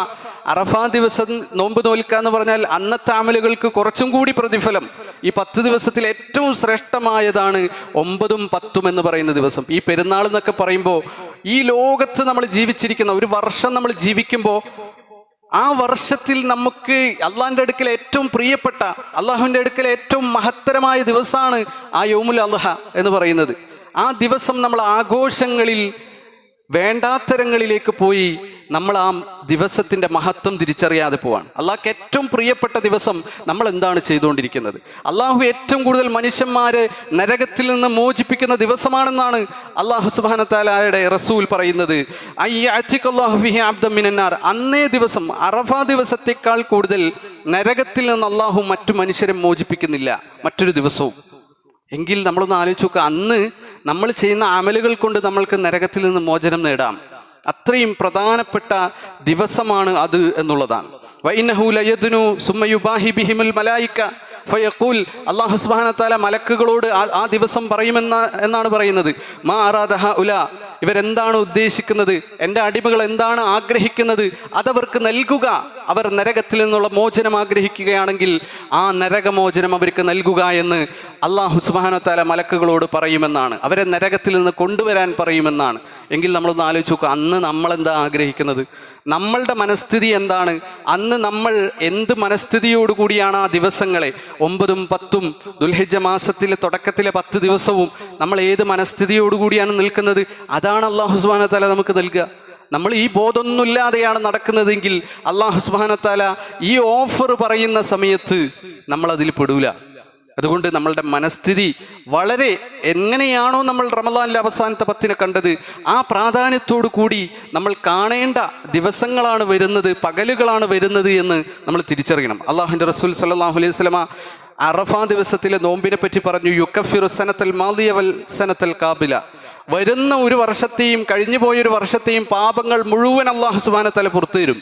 അറഫാ ദിവസം നോമ്പ് നോൽക്കുക എന്ന് പറഞ്ഞാൽ അന്നത്തെ അമലുകൾക്ക് കുറച്ചും കൂടി പ്രതിഫലം. ഈ 10 ദിവസത്തിൽ ഏറ്റവും ശ്രേഷ്ഠമായതാണ് 9ഉം 10ഉം എന്ന് പറയുന്ന ദിവസം. ഈ പെരുന്നാൾ എന്നൊക്കെ പറയുമ്പോൾ ഈ ലോകത്ത് നമ്മൾ ജീവിച്ചിരിക്കുന്ന ഒരു വർഷം നമ്മൾ ജീവിക്കുമ്പോൾ ആ വർഷത്തിൽ നമുക്ക് അള്ളാഹിൻ്റെ അടുക്കൽ ഏറ്റവും പ്രിയപ്പെട്ട, അള്ളാഹുവിൻ്റെ അടുക്കൽ ഏറ്റവും മഹത്തരമായ ദിവസമാണ് ആ യൗമുൽ അദ്ഹ എന്ന് പറയുന്നത്. ആ ദിവസം നമ്മൾ ആഘോഷങ്ങളിൽ വേണ്ടാത്തരങ്ങളിലേക്ക് പോയി നമ്മൾ ആ ദിവസത്തിൻ്റെ മഹത്വം തിരിച്ചറിയാതെ പോവാണ്. അള്ളാഹ്ക്ക് ഏറ്റവും പ്രിയപ്പെട്ട ദിവസം നമ്മൾ എന്താണ് ചെയ്തുകൊണ്ടിരിക്കുന്നത്? അള്ളാഹു ഏറ്റവും കൂടുതൽ മനുഷ്യന്മാരെ നരകത്തിൽ നിന്ന് മോചിപ്പിക്കുന്ന ദിവസമാണെന്നാണ് അള്ളാഹു സുബ്ഹാനഹു വ തആലയുടെ റസൂൽ പറയുന്നത്. അയ്യഅതിഖല്ലാഹു ഫീഹി അബ്ദൻ മിനന്നാർ, അന്നേ ദിവസം, അറഫാ ദിവസത്തേക്കാൾ കൂടുതൽ നരകത്തിൽ നിന്ന് അള്ളാഹു മറ്റു മനുഷ്യരെ മോചിപ്പിക്കുന്നില്ല മറ്റൊരു ദിവസവും. എങ്കിൽ നമ്മളൊന്ന് ആലോചിച്ച് നോക്കുക, അന്ന് നമ്മൾ ചെയ്യുന്ന അമലുകൾ കൊണ്ട് നമ്മൾക്ക് നരകത്തിൽ നിന്ന് മോചനം നേടാം. അത്രയും പ്രധാനപ്പെട്ട ദിവസമാണ് അത് എന്നുള്ളതാണ്. വഇന്നഹു ലയദ്നു സുമ്മ യുബാഹി ബിഹിൽ മലായിക ഫയഖൂൽ, അല്ലാഹു സുബ്ഹാനഹു വ തആല മലക്കുകളോട് ആ ദിവസം പറയുമെന്നാണ് പറയുന്നത്, മാ അറാദ ഹഉലാ, ഇവരെന്താണ് ഉദ്ദേശിക്കുന്നത്, എൻ്റെ അടിമകൾ എന്താണ് ആഗ്രഹിക്കുന്നത് അതവർക്ക് നൽകുക. അവർ നരകത്തിൽ നിന്നുള്ള മോചനം ആഗ്രഹിക്കുകയാണെങ്കിൽ ആ നരകമോചനം അവർക്ക് നൽകുക എന്ന് അല്ലാഹു സുബ്ഹാനഹു വ തആല മലക്കുകളോട് പറയുമെന്നാണ്, അവരെ നരകത്തിൽ നിന്ന് കൊണ്ടുവരാൻ പറയുമെന്നാണ്. എങ്കിൽ നമ്മളൊന്ന് ആലോചിച്ച് നോക്കുക, അന്ന് നമ്മളെന്താ ആഗ്രഹിക്കുന്നത്, നമ്മളുടെ മനസ്ഥിതി എന്താണ്, അന്ന് നമ്മൾ എന്ത് മനസ്ഥിതിയോടുകൂടിയാണ് ആ ദിവസങ്ങളെ 9ഉം 10ഉം ദുൽഹിജ്ജ മാസത്തിലെ തുടക്കത്തിലെ 10 ദിവസവും നമ്മൾ ഏത് മനസ്ഥിതിയോടുകൂടിയാണ് നിൽക്കുന്നത്? അതാണ് അല്ലാഹു സുബ്ഹാനഹു വ തആല നമുക്ക് നൽകുക. നമ്മൾ ഈ ബോധമൊന്നുമില്ലാതെയാണ് നടക്കുന്നതെങ്കിൽ അല്ലാഹു സുബ്ഹാനഹു വ തആല ഈ ഓഫർ പറയുന്ന സമയത്ത് നമ്മളതിൽ പെടൂല. അതുകൊണ്ട് നമ്മളുടെ മനസ്ഥിതി വളരെ എങ്ങനെയാണോ നമ്മൾ റമളാനിലെ അവസാനത്തെ 10 കണ്ടത്, ആ പ്രാധാന്യത്തോടു കൂടി നമ്മൾ കാണേണ്ട ദിവസങ്ങളാണ് വരുന്നത്, പകലുകളാണ് വരുന്നത് എന്ന് നമ്മൾ തിരിച്ചറിയണം. അള്ളാഹുവിൻ്റെ റസൂൽ സല്ലല്ലാഹു അലൈഹി വസല്ലമ അറഫ ദിവസത്തിലെ നോമ്പിനെ പറ്റി പറഞ്ഞു, യുക്കഫിറു സനത്തൽ മാദിയ വൽ സനത്തൽ കാബില. വരുന്ന ഒരു വർഷത്തെയും കഴിഞ്ഞു പോയൊരു വർഷത്തെയും പാപങ്ങൾ മുഴുവൻ അല്ലാഹു സുബ്ഹാനഹു വ തആല പുറത്തു തരും.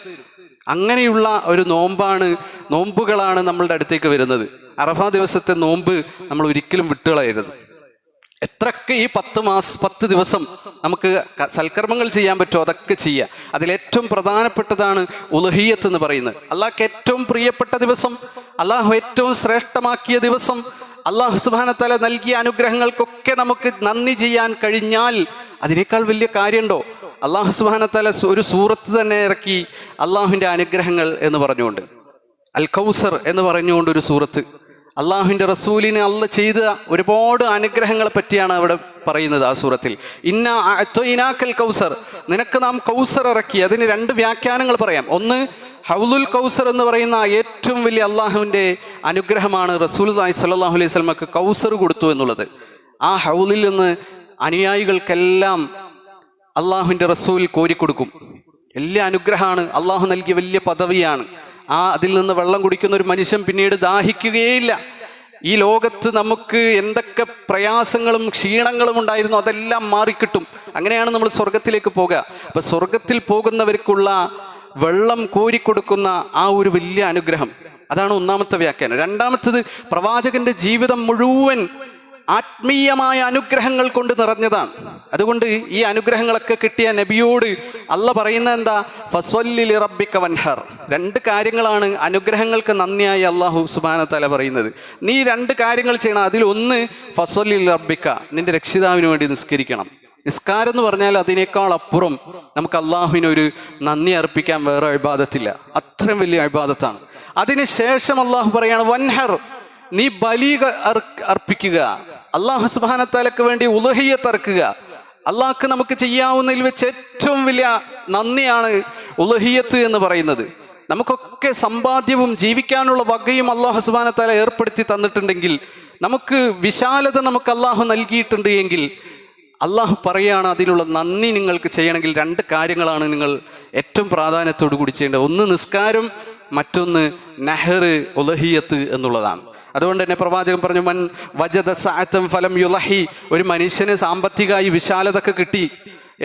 അങ്ങനെയുള്ള ഒരു നോമ്പുകളാണ് നമ്മളുടെ അടുത്തേക്ക് വരുന്നത്. അറഫ ദിവസത്തെ നോമ്പ് നമ്മൾ ഒരിക്കലും വിട്ടുകളയരുത്. എത്രയൊക്കെ ഈ 10 ദിവസം നമുക്ക് സൽക്കർമ്മങ്ങൾ ചെയ്യാൻ പറ്റുമോ അതൊക്കെ ചെയ്യുക. അതിലേറ്റവും പ്രധാനപ്പെട്ടതാണ് ഉളുഹിയ്യത്ത് എന്ന് പറയുന്നത്. അള്ളാഹ്ക്ക് ഏറ്റവും പ്രിയപ്പെട്ട ദിവസം, അള്ളാഹു ഏറ്റവും ശ്രേഷ്ഠമാക്കിയ ദിവസം, അള്ളാഹു സുബ്ഹാനഹു വ തആല നൽകിയ അനുഗ്രഹങ്ങൾക്കൊക്കെ നമുക്ക് നന്ദി ചെയ്യാൻ കഴിഞ്ഞാൽ അതിനേക്കാൾ വലിയ കാര്യമുണ്ടോ? അള്ളാഹു സുബ്ഹാനഹു വ തആല ഒരു സൂറത്ത് തന്നെ ഇറക്കി അള്ളാഹുവിൻ്റെ അനുഗ്രഹങ്ങൾ എന്ന് പറഞ്ഞുകൊണ്ട്, അൽ കൗസർ എന്ന് പറഞ്ഞുകൊണ്ട് ഒരു സൂറത്ത്. അള്ളാഹുവിൻ്റെ റസൂലിന് അള്ളാഹ് ചെയ്ത ഒരുപാട് അനുഗ്രഹങ്ങളെ പറ്റിയാണ് അവിടെ പറയുന്നത് ആ സൂറത്തിൽ. ഇന്നാ അഅ്തൈനാക്കൽ കൗസർ, നിനക്ക് നാം കൗസർ ഇറക്കി. അതിന് 2 വ്യാഖ്യാനങ്ങൾ പറയാം. ഒന്ന്, ഹൗലുൽ കൗസർ എന്ന് പറയുന്ന ഏറ്റവും വലിയ അള്ളാഹുവിൻ്റെ അനുഗ്രഹമാണ് റസൂലുള്ളാഹി സ്വല്ലല്ലാഹു അലൈഹി വസല്ലമക്ക് കൗസർ കൊടുത്തു എന്നുള്ളത്. ആ ഹൗലിൽ നിന്ന് അനുയായികൾക്കെല്ലാം അള്ളാഹുവിൻ്റെ റസൂൽ കോരിക്കൊടുക്കും. വലിയ അനുഗ്രഹമാണ്, അള്ളാഹു നൽകിയ വലിയ പദവിയാണ്. അതിൽ നിന്ന് വെള്ളം കുടിക്കുന്ന ഒരു മനുഷ്യൻ പിന്നീട് ദാഹിക്കുകയേയില്ല. ഈ ലോകത്ത് നമുക്ക് എന്തൊക്കെ പ്രയാസങ്ങളും ക്ഷീണങ്ങളും ഉണ്ടായിരുന്നു അതെല്ലാം മാറിക്കിട്ടും. അങ്ങനെയാണ് നമ്മൾ സ്വർഗത്തിലേക്ക് പോകുക. അപ്പം സ്വർഗത്തിൽ പോകുന്നവർക്കുള്ള വെള്ളം കോരിക്കൊടുക്കുന്ന ആ ഒരു വലിയ അനുഗ്രഹം, അതാണ് ഒന്നാമത്തെ വ്യാഖ്യാനം. രണ്ടാമത്തത്, പ്രവാചകന്റെ ജീവിതം മുഴുവൻ ആത്മീയമായ അനുഗ്രഹങ്ങൾ കൊണ്ട് നിറഞ്ഞതാണ്. അതുകൊണ്ട് ഈ അനുഗ്രഹങ്ങളൊക്കെ കിട്ടിയ നബിയോട് അള്ള പറയുന്നത് എന്താ? ഫസ്വല്ലി ലിറബ്ബിക വൻഹർ. 2 കാര്യങ്ങളാണ് അനുഗ്രഹങ്ങൾക്ക് നന്ദിയായി അള്ളാഹു സുബ്ഹാനഹു വ തആല പറയുന്നത്. നീ 2 കാര്യങ്ങൾ ചെയ്യണം. അതിലൊന്ന് ഫസ്വല്ലി ലിറബ്ബിക, നിന്റെ രക്ഷിതാവിന് വേണ്ടി നിസ്കരിക്കണം. നിസ്കാരം എന്ന് പറഞ്ഞാൽ അതിനേക്കാൾ അപ്പുറം നമുക്ക് അള്ളാഹുവിനൊരു നന്ദി അർപ്പിക്കാൻ വേറെ ഇബാദത്തില്ല. അത്രയും വലിയ ഇബാദത്താണ്. അതിനുശേഷം അള്ളാഹു പറയാണ് വൻഹർ, നീ ബലി അർപ്പിക്കുക. അള്ളാഹു സുബ്ഹാനഹു വ തആലക്ക് വേണ്ടി ഉളുഹിയ്യത്ത് അർക്കുക. അള്ളാഹ്ക്ക് നമുക്ക് ചെയ്യാവുന്നതിൽ വെച്ച് ഏറ്റവും വലിയ നന്ദിയാണ് ഉളുഹിയ്യത്ത് എന്ന് പറയുന്നത്. നമുക്കൊക്കെ സമ്പാദ്യവും ജീവിക്കാനുള്ള വകയും അള്ളാഹു സുബ്ഹാനഹു വ തആല ഏർപ്പെടുത്തി തന്നിട്ടുണ്ടെങ്കിൽ, നമുക്ക് വിശാലത നമുക്ക് അള്ളാഹു നൽകിയിട്ടുണ്ട് എങ്കിൽ, അള്ളാഹു പറയാണ് അതിനുള്ള നന്ദി നിങ്ങൾക്ക് ചെയ്യണമെങ്കിൽ 2 കാര്യങ്ങളാണ് നിങ്ങൾ ഏറ്റവും പ്രാധാന്യത്തോടു കൂടി ചെയ്യേണ്ടത്. ഒന്ന് നിസ്കാരം, മറ്റൊന്ന് നഹർ ഉളുഹിയ്യത്ത് എന്നുള്ളതാണ്. അതുകൊണ്ട് തന്നെ പ്രവാചകൻ പറഞ്ഞു, മൻ വജദ സഅതൻ ഫലം യുളഹി, ഒരു മനുഷ്യന് സാമ്പത്തികമായി വിശാലതൊക്കെ കിട്ടി,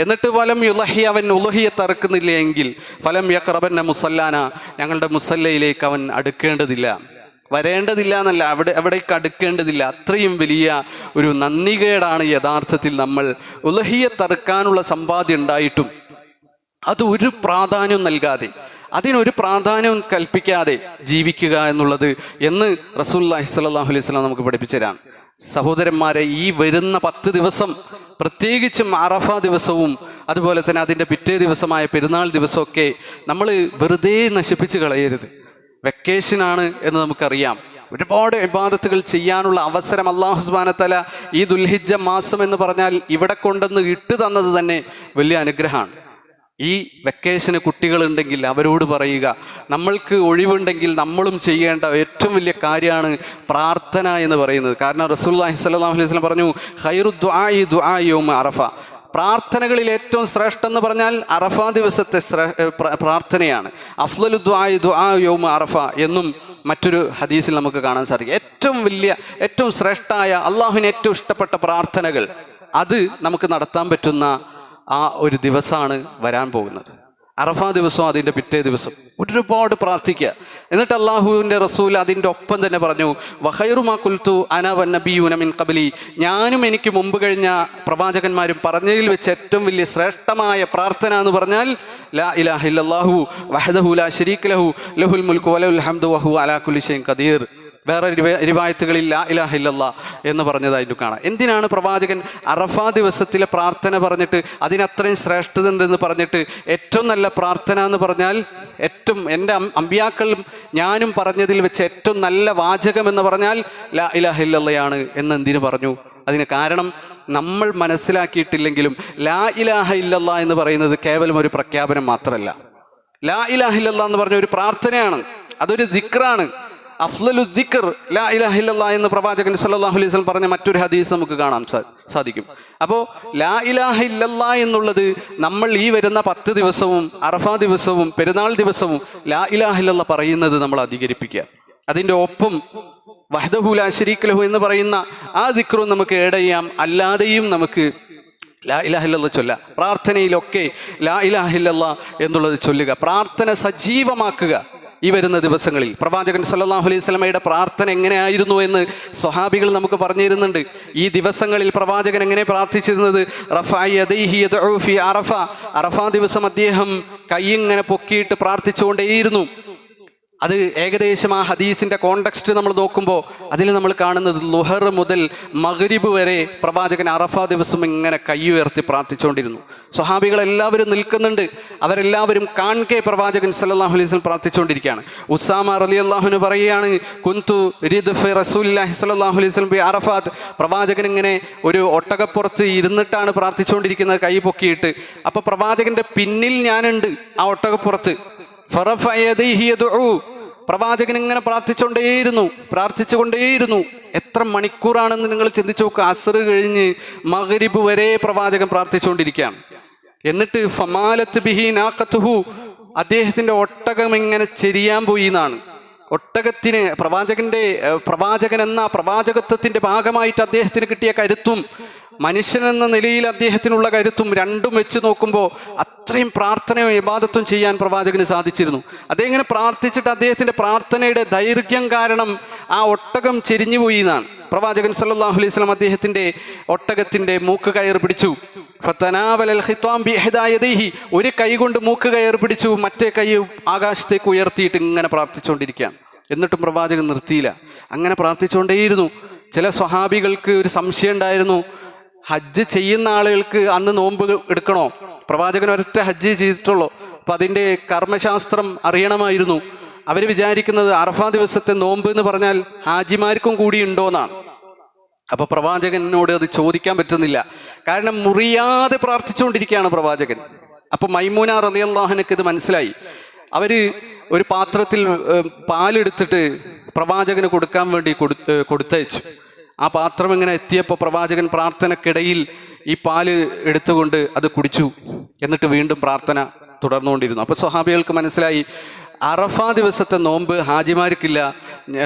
എന്നിട്ട് ഫലം യുളഹി, അവൻ ഉളുഹിയ്യത്ത് അറക്കുന്നില്ല എങ്കിൽ ഫലം യഖറബന്ന മുസല്ലാന, ഞങ്ങളുടെ മുസല്ലയിലേക്ക് അവൻ അടുക്കേണ്ടതില്ല, വരേണ്ടതില്ല എന്നല്ല, അവിടേക്ക് അടുക്കേണ്ടതില്ല. അത്രയും വലിയ ഒരു നന്ദികേടാണ് യഥാർത്ഥത്തിൽ നമ്മൾ ഉളുഹിയ്യത്ത് അറക്കാനുള്ള സമ്പാദ്യം ഉണ്ടായിട്ടും അത് ഒരു പ്രാധാന്യം നൽകാതെ, അതിനൊരു പ്രാധാന്യം കൽപ്പിക്കാതെ ജീവിക്കുക എന്നുള്ളത് എന്ന് റസൂലുള്ളാഹി സ്വല്ലല്ലാഹു അലൈഹി വസല്ലം നമുക്ക് പഠിപ്പിച്ചു തരാം. സഹോദരന്മാരെ, ഈ വരുന്ന 10 ദിവസം, പ്രത്യേകിച്ചും അറഫ ദിവസവും അതുപോലെ തന്നെ അതിൻ്റെ പിറ്റേ ദിവസമായ പെരുന്നാൾ ദിവസമൊക്കെ നമ്മൾ വെറുതെ നശിപ്പിച്ച് കളയരുത്. വെക്കേഷനാണ് എന്ന് നമുക്കറിയാം. ഒരുപാട് ഇബാദത്തുകൾ ചെയ്യാനുള്ള അവസരം അല്ലാഹു സുബ്ഹാനഹു വ തആല ഈ ദുൽഹിജ്ജ മാസം എന്ന് പറഞ്ഞാൽ ഇവിടെ കൊണ്ടുവന്ന് ഇട്ട് തന്നത് തന്നെ വലിയ അനുഗ്രഹമാണ്. ഈ വെക്കേഷന് കുട്ടികളുണ്ടെങ്കിൽ അവരോട് പറയുക, നമ്മൾക്ക് ഒഴിവുണ്ടെങ്കിൽ നമ്മളും ചെയ്യേണ്ട ഏറ്റവും വലിയ കാര്യമാണ് പ്രാർത്ഥന എന്ന് പറയുന്നത്. കാരണം റസൂലുള്ളാഹി സ്വല്ലല്ലാഹു അലൈഹി വസല്ലം പറഞ്ഞു, ഖൈറു ദുആഇ ദുആ യൗമ അറഫ, പ്രാർത്ഥനകളിൽ ഏറ്റവും ശ്രേഷ്ഠം എന്ന് പറഞ്ഞാൽ അറഫ ദിവസത്തെ പ്രാർത്ഥനയാണ്. അഫ്ളലു ദുആഇ ദുആ യൗമ അറഫ എന്നും മറ്റൊരു ഹദീസിൽ നമുക്ക് കാണാൻ സാധിക്കും. ഏറ്റവും ശ്രേഷ്ഠമായ അള്ളാഹുവിന് ഏറ്റവും ഇഷ്ടപ്പെട്ട പ്രാർത്ഥനകൾ അത് നമുക്ക് നടത്താൻ പറ്റുന്ന ആ ഒരു ദിവസമാണ് വരാൻ പോകുന്നത്. അറഫ ദിവസവും അതിൻ്റെ പിറ്റേ ദിവസം ഒരുപാട് പ്രാർത്ഥിക്കുക. എന്നിട്ട് അള്ളാഹുവിൻ്റെ റസൂൽ അതിൻ്റെ ഒപ്പം തന്നെ പറഞ്ഞു, വഖൈറു മാ ഖുൽതു അന വന്നബിയൂന മിൻ ഖബ്ലി, ഞാനും എനിക്ക് മുമ്പ് കഴിഞ്ഞ പ്രവാചകന്മാരും പറഞ്ഞതിൽ വെച്ച് ഏറ്റവും വലിയ ശ്രേഷ്ഠമായ പ്രാർത്ഥന എന്ന് പറഞ്ഞാൽ ലാ ഇലാഹ ഇല്ലല്ലാഹു വഹ്ദഹു ലാ ശരീക ലഹു ലഹുൽ മുൽക്കു വലഹുൽ ഹംദു വഹുവ അലാ കുല്ലി ഷൈഇൻ ഖദീർ. വേറെ റിവായത്തുകളിൽ ലാ ഇലാഹ ഇല്ലല്ലാഹ് എന്ന് പറഞ്ഞതായിട്ട് കാണാം. എന്തിനാണ് പ്രവാചകൻ അറഫാ ദിവസത്തിലെ പ്രാർത്ഥന പറഞ്ഞിട്ട് അതിനത്രയും ശ്രേഷ്ഠത ഉണ്ടെന്ന് പറഞ്ഞിട്ട് ഏറ്റവും നല്ല പ്രാർത്ഥന എന്ന് പറഞ്ഞാൽ ഏറ്റവും എൻ്റെ അമ്പിയാക്കളും ഞാനും പറഞ്ഞതിൽ വെച്ച് ഏറ്റവും നല്ല വാചകം എന്ന് പറഞ്ഞാൽ ലാ ഇലാഹ ഇല്ലല്ലാഹയാണ് എന്ന് എന്തിനു പറഞ്ഞു? അതിന് കാരണം നമ്മൾ മനസ്സിലാക്കിയിട്ടില്ലെങ്കിലും ലാ ഇലാഹ ഇല്ലല്ലാഹ് എന്ന് പറയുന്നത് കേവലം ഒരു പ്രഖ്യാപനം മാത്രമല്ല. ലാ ഇലാഹ ഇല്ലല്ലാഹ് എന്ന് പറഞ്ഞ ഒരു പ്രാർത്ഥനയാണ്, അതൊരു ദിക്റാണ്. അഫ്ളലു ദിക്ർ ലാ ഇലാഹ ഇല്ലല്ലാഹ് എന്ന് പ്രവാചകൻ സല്ലല്ലാഹു അലൈഹി വസല്ലം പറഞ്ഞ മറ്റൊരു ഹദീസ് നമുക്ക് കാണാൻ സാധിക്കും. അപ്പോൾ ലാ ഇലാഹ ഇല്ലല്ലാഹ് എന്നുള്ളത് നമ്മൾ ഈ വരുന്ന 10 ദിവസവും അറഫാ ദിവസവും പെരുന്നാൾ ദിവസവും ലാ ഇലാഹ ഇല്ലല്ലാഹ് പറയുന്നത് നമ്മൾ അധികരിപ്പിക്കുക. അതിൻ്റെ ഒപ്പം വഹ്ദഹു ലാ ശരീക ലഹു എന്ന് പറയുന്ന ആ ദിക്റും നമുക്ക് ആഡ് ചെയ്യാം. അല്ലാതെയും നമുക്ക് ലാ ഇലാഹ ഇല്ലല്ലാഹ് ചൊല്ലുക. പ്രാർത്ഥനയിലൊക്കെ ലാ ഇലാഹ ഇല്ലല്ലാഹ് എന്നുള്ളത് ചൊല്ലുക. പ്രാർത്ഥന സജീവമാക്കുക. ഈ വരുന്ന ദിവസങ്ങളിൽ പ്രവാചകൻ സല്ലല്ലാഹു അലൈഹി വസല്ലമയുടെ പ്രാർത്ഥന എങ്ങനെയായിരുന്നു എന്ന് സ്വഹാബികൾ നമുക്ക് പറഞ്ഞു തരുന്നുണ്ട്. ഈ ദിവസങ്ങളിൽ പ്രവാചകൻ എങ്ങനെ പ്രാർത്ഥിച്ചിരുന്നത്? റഫഅ യദൈഹി യദ്ഉ ഫി അറഫാ ദിവസം അദ്ദേഹം കൈ ഇങ്ങനെ പൊക്കിയിട്ട് പ്രാർത്ഥിച്ചുകൊണ്ടേയിരുന്നു. അത് ഏകദേശം ആ ഹദീസിൻ്റെ കോണ്ടെക്സ്റ്റ് നമ്മൾ നോക്കുമ്പോൾ അതിൽ നമ്മൾ കാണുന്നത് ളുഹർ മുതൽ മഗ്രിബ് വരെ പ്രവാചകൻ അറഫാ ദിവസം ഇങ്ങനെ കൈ ഉയർത്തി പ്രാർത്ഥിച്ചുകൊണ്ടിരുന്നു. സ്വഹാബികളെല്ലാവരും നിൽക്കുന്നുണ്ട്. അവരെല്ലാവരും കാൺകെ പ്രവാചകൻ സല്ലല്ലാഹു അലൈഹി വസല്ലം പ്രാർത്ഥിച്ചുകൊണ്ടിരിക്കുകയാണ്. ഉസാമ റളിയല്ലാഹു അൻഹു പറയുകയാണ്, കുന്തു റിദ്ഫി റസൂലില്ലാഹി സ്വല്ലല്ലാഹു അലൈഹി വസല്ലം ബി അറഫാത്ത്. പ്രവാചകൻ ഇങ്ങനെ ഒരു ഒട്ടകപ്പുറത്ത് ഇരുന്നിട്ടാണ് പ്രാർത്ഥിച്ചുകൊണ്ടിരിക്കുന്നത് കൈ പൊക്കിയിട്ട്. അപ്പോൾ പ്രവാചകൻ്റെ പിന്നിൽ ഞാനുണ്ട് ആ ഒട്ടകപ്പുറത്ത്. ഫറഫഅ യദൈഹി യദ്ഉ. പ്രവാചകൻ ഇങ്ങനെ പ്രാർത്ഥിച്ചുകൊണ്ടേയിരുന്നു. എത്ര മണിക്കൂറാണെന്ന് നിങ്ങൾ ചിന്തിച്ചു നോക്കുക. അസ്ർ കഴിഞ്ഞ് മഗ്രിബ് വരെ പ്രവാചകൻ പ്രാർത്ഥിച്ചുകൊണ്ടിരിക്കുകയാണ്. എന്നിട്ട് ഫമാലത്ത് ബിഹി നാഖത്തുഹു, അദ്ദേഹത്തിൻ്റെ ഒട്ടകം ഇങ്ങനെ ചെരിയാൻ പോയി എന്നാണ്. ഒട്ടകത്തിന് പ്രവാചകൻ എന്ന പ്രവാചകത്വത്തിൻ്റെ ഭാഗമായിട്ട് അദ്ദേഹത്തിന് കിട്ടിയ കരുത്തും മനുഷ്യനെന്ന നിലയിൽ അദ്ദേഹത്തിനുള്ള കരുത്തും രണ്ടും വെച്ച് നോക്കുമ്പോൾ അത്രയും പ്രാർത്ഥനയും ഇബാദത്തും ചെയ്യാൻ പ്രവാചകന് സാധിച്ചിരുന്നു. അദ്ദേഹം ഇങ്ങനെ പ്രാർത്ഥിച്ചിട്ട് അദ്ദേഹത്തിൻ്റെ പ്രാർത്ഥനയുടെ ദൈർഘ്യം കാരണം ആ ഒട്ടകം ചെരിഞ്ഞുപോയി എന്നാണ്. പ്രവാചകൻ സല്ലല്ലാഹു അലൈഹി വസല്ലം അദ്ദേഹത്തിൻ്റെ ഒട്ടകത്തിൻ്റെ മൂക്ക് കയർ പിടിച്ചു. ഫതനാവലൽ ഖിത്വാം ബിഇഹ്ദാ യദൈഹി, ഒരു കൈ കൊണ്ട് മൂക്ക് കയർ പിടിച്ചു, മറ്റേ കൈ ആകാശത്തേക്ക് ഉയർത്തിയിട്ട് ഇങ്ങനെ പ്രാർത്ഥിച്ചുകൊണ്ടിരിക്കുകയാണ്. എന്നിട്ടും പ്രവാചകൻ നിർത്തിയില്ല, അങ്ങനെ പ്രാർത്ഥിച്ചുകൊണ്ടേയിരുന്നു. ചില സ്വഹാബികൾക്ക് ഒരു സംശയം ഉണ്ടായിരുന്നു, ഹജ്ജ് ചെയ്യുന്ന ആളുകൾക്ക് അന്ന് നോമ്പ് എടുക്കണോ? പ്രവാചകൻ ഒരൊറ്റ ഹജ്ജ് ചെയ്തിട്ടുള്ളൂ. അപ്പം അതിൻ്റെ കർമ്മശാസ്ത്രം അറിയണമായിരുന്നു. അവർ വിചാരിക്കുന്നത് അറഫാ ദിവസത്തെ നോമ്പ് എന്ന് പറഞ്ഞാൽ ഹാജിമാർക്കും കൂടി ഉണ്ടോയെന്നാണ്. അപ്പോൾ പ്രവാചകനോട് അത് ചോദിക്കാൻ പറ്റുന്നില്ല, കാരണം മുറിയാതെ പ്രാർത്ഥിച്ചുകൊണ്ടിരിക്കുകയാണ് പ്രവാചകൻ. അപ്പോൾ മൈമൂന റളിയല്ലാഹു അൻഹയ്ക്ക് ഇത് മനസ്സിലായി. അവർ ഒരു പാത്രത്തിൽ പാലെടുത്തിട്ട് പ്രവാചകന് കൊടുക്കാൻ വേണ്ടി കൊടുത്തയച്ചു. ആ പാത്രം ഇങ്ങനെ എത്തിയപ്പോൾ പ്രവാചകൻ പ്രാർത്ഥനക്കിടയിൽ ഈ പാല് എടുത്തുകൊണ്ട് അത് കുടിച്ചു. എന്നിട്ട് വീണ്ടും പ്രാർത്ഥന തുടർന്നുകൊണ്ടിരുന്നു. അപ്പോൾ സ്വഹാബികൾക്ക് മനസ്സിലായി, അറഫാ ദിവസത്തെ നോമ്പ് ഹാജിമാർക്കില്ല,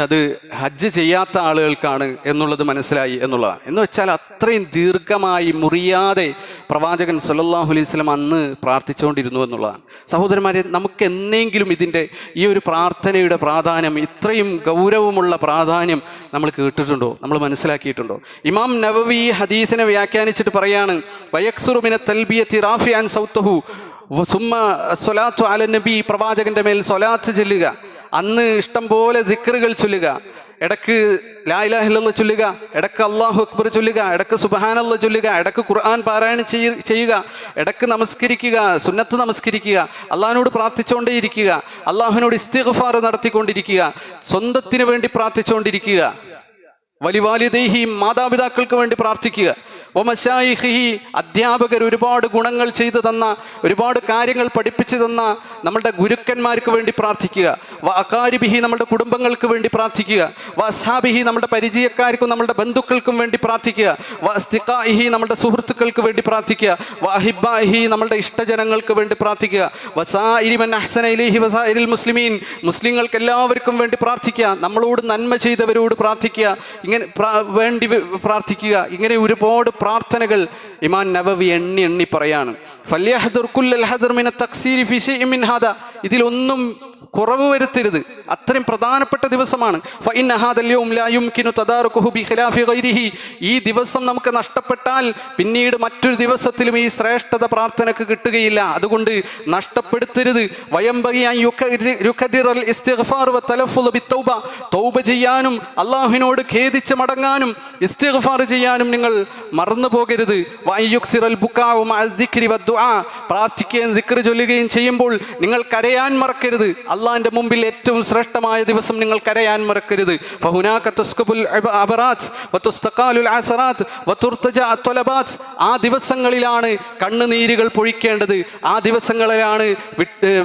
അത് ഹജ്ജ് ചെയ്യാത്ത ആളുകൾക്കാണ് എന്നുള്ളത് മനസ്സിലായി എന്നുള്ളതാണ്. എന്ന് വെച്ചാൽ അത്രയും ദീർഘമായി മുറിയാതെ പ്രവാചകൻ സല്ലല്ലാഹു അലൈഹി വസല്ലം അന്ന് പ്രാർത്ഥിച്ചുകൊണ്ടിരുന്നു എന്നുള്ളതാണ്. സഹോദരന്മാരെ, നമുക്ക് എന്നെങ്കിലും ഇതിൻ്റെ ഈ ഒരു പ്രാർത്ഥനയുടെ പ്രാധാന്യം, ഇത്രയും ഗൗരവമുള്ള പ്രാധാന്യം നമ്മൾ കേട്ടിട്ടുണ്ടോ? നമ്മൾ മനസ്സിലാക്കിയിട്ടുണ്ടോ? ഇമാം നവവി ഹദീസിനെ വ്യാഖ്യാനിച്ചിട്ട് പറയാണ്, വയക്സുറു മിന തൽബിയത്തി റാഫിഅൻ സൗതഹു സുമ്മ സ്വലാത്തു അല നബി, പ്രവാചകന്റെ മേൽ സ്വലാത്ത് ചൊല്ലുക. അന്ന് ഇഷ്ടം പോലെ ദിക്റുകൾ ചൊല്ലുക. ഇടക്ക് ലാ ഇലാഹ ഇല്ലല്ലാഹ് ചൊല്ലുക, ഇടക്ക് അല്ലാഹു അക്ബർ ചൊല്ലുക, ഇടക്ക് സുബ്ഹാനല്ലാഹ് ചൊല്ലുക, ഇടക്ക് ഖുർആൻ പാരായണം ചെയ്യുക, ഇടക്ക് നമസ്കരിക്കുക, സുന്നത്ത് നമസ്കരിക്കുക, അള്ളാഹിനോട് പ്രാർത്ഥിച്ചുകൊണ്ടേയിരിക്കുക, അള്ളാഹുവിനോട് ഇസ്തിഗ്ഫാർ നടത്തിക്കൊണ്ടിരിക്കുക, സ്വന്തത്തിന് വേണ്ടി പ്രാർത്ഥിച്ചുകൊണ്ടിരിക്കുക, വലിവാലിദൈഹി മാതാപിതാക്കൾക്ക് വേണ്ടി പ്രാർത്ഥിക്കുക, വമശായിഖിഹി അധ്യാപകർ ഒരുപാട് ഗുണങ്ങൾ ചെയ്തു തന്ന, ഒരുപാട് കാര്യങ്ങൾ പഠിപ്പിച്ചു തന്ന നമ്മളുടെ ഗുരുക്കന്മാർക്ക് വേണ്ടി പ്രാർത്ഥിക്കുക, വഅഖാരിബിഹി നമ്മളുടെ കുടുംബങ്ങൾക്ക് വേണ്ടി പ്രാർത്ഥിക്കുക, വഅസ്ഹാബിഹി നമ്മുടെ പരിചയക്കാർക്കും നമ്മളുടെ ബന്ധുക്കൾക്കും വേണ്ടി പ്രാർത്ഥിക്കുക, വഅസ്തിഖാഇഹി നമ്മുടെ സുഹൃത്തുക്കൾക്ക് വേണ്ടി പ്രാർത്ഥിക്കുക, വഅഹിബ്ബാഇഹി നമ്മളുടെ ഇഷ്ടജനങ്ങൾക്ക് വേണ്ടി പ്രാർത്ഥിക്കുക, വസായിരി മൻ അഹ്സന ഇലൈഹി വസായിരിൽ മുസ്ലിമീൻ മുസ്ലിങ്ങൾക്ക് എല്ലാവർക്കും വേണ്ടി പ്രാർത്ഥിക്കുക, നമ്മളോട് നന്മ ചെയ്തവരോട് പ്രാർത്ഥിക്കുക, ഇങ്ങനെ വേണ്ടി പ്രാർത്ഥിക്കുക. ഇങ്ങനെ ഒരുപാട് പ്രാർത്ഥനകൾ ഇമാം നവവി എണ്ണി പറയാണ്. ഫല്യഹ്ദർ കുല്ലൽ ഹദർ മിന തഖ്സീരി ഫി ശൈഇൻ മിൻ ഹാദാ, ഇതിലൊന്നും കുറവ് വരുത്തരുത്, അത്രയും പ്രധാനപ്പെട്ട ദിവസമാണ്. ഈ ദിവസം നമുക്ക് നഷ്ടപ്പെട്ടാൽ പിന്നീട് മറ്റൊരു ദിവസത്തിലും ഈ ശ്രേഷ്ഠത പ്രാർത്ഥനക്ക് കിട്ടുകയില്ല. അതുകൊണ്ട് നഷ്ടപ്പെടുത്തരുത്. തൗബ ചെയ്യാനും അള്ളാഹുവിനോട് ഖേദിച്ച് മടങ്ങാനും ഇസ്തിഗ്ഫാർ ചെയ്യാനും നിങ്ങൾ മറന്നു പോകരുത്. പ്രാർത്ഥിക്കുകയും ദിക്ർ ചൊല്ലുകയും ചെയ്യുമ്പോൾ നിങ്ങൾ കരയാൻ മറക്കരുത്. അള്ളാഹിന്റെ മുമ്പിൽ ഏറ്റവും ശ്രേഷ്ഠമായ ദിവസം നിങ്ങൾ കരയാൻ മറക്കരുത്. ആ ദിവസങ്ങളിലാണ് കണ്ണുനീരുകൾ പൊഴിക്കേണ്ടത്. ആ ദിവസങ്ങളിലാണ്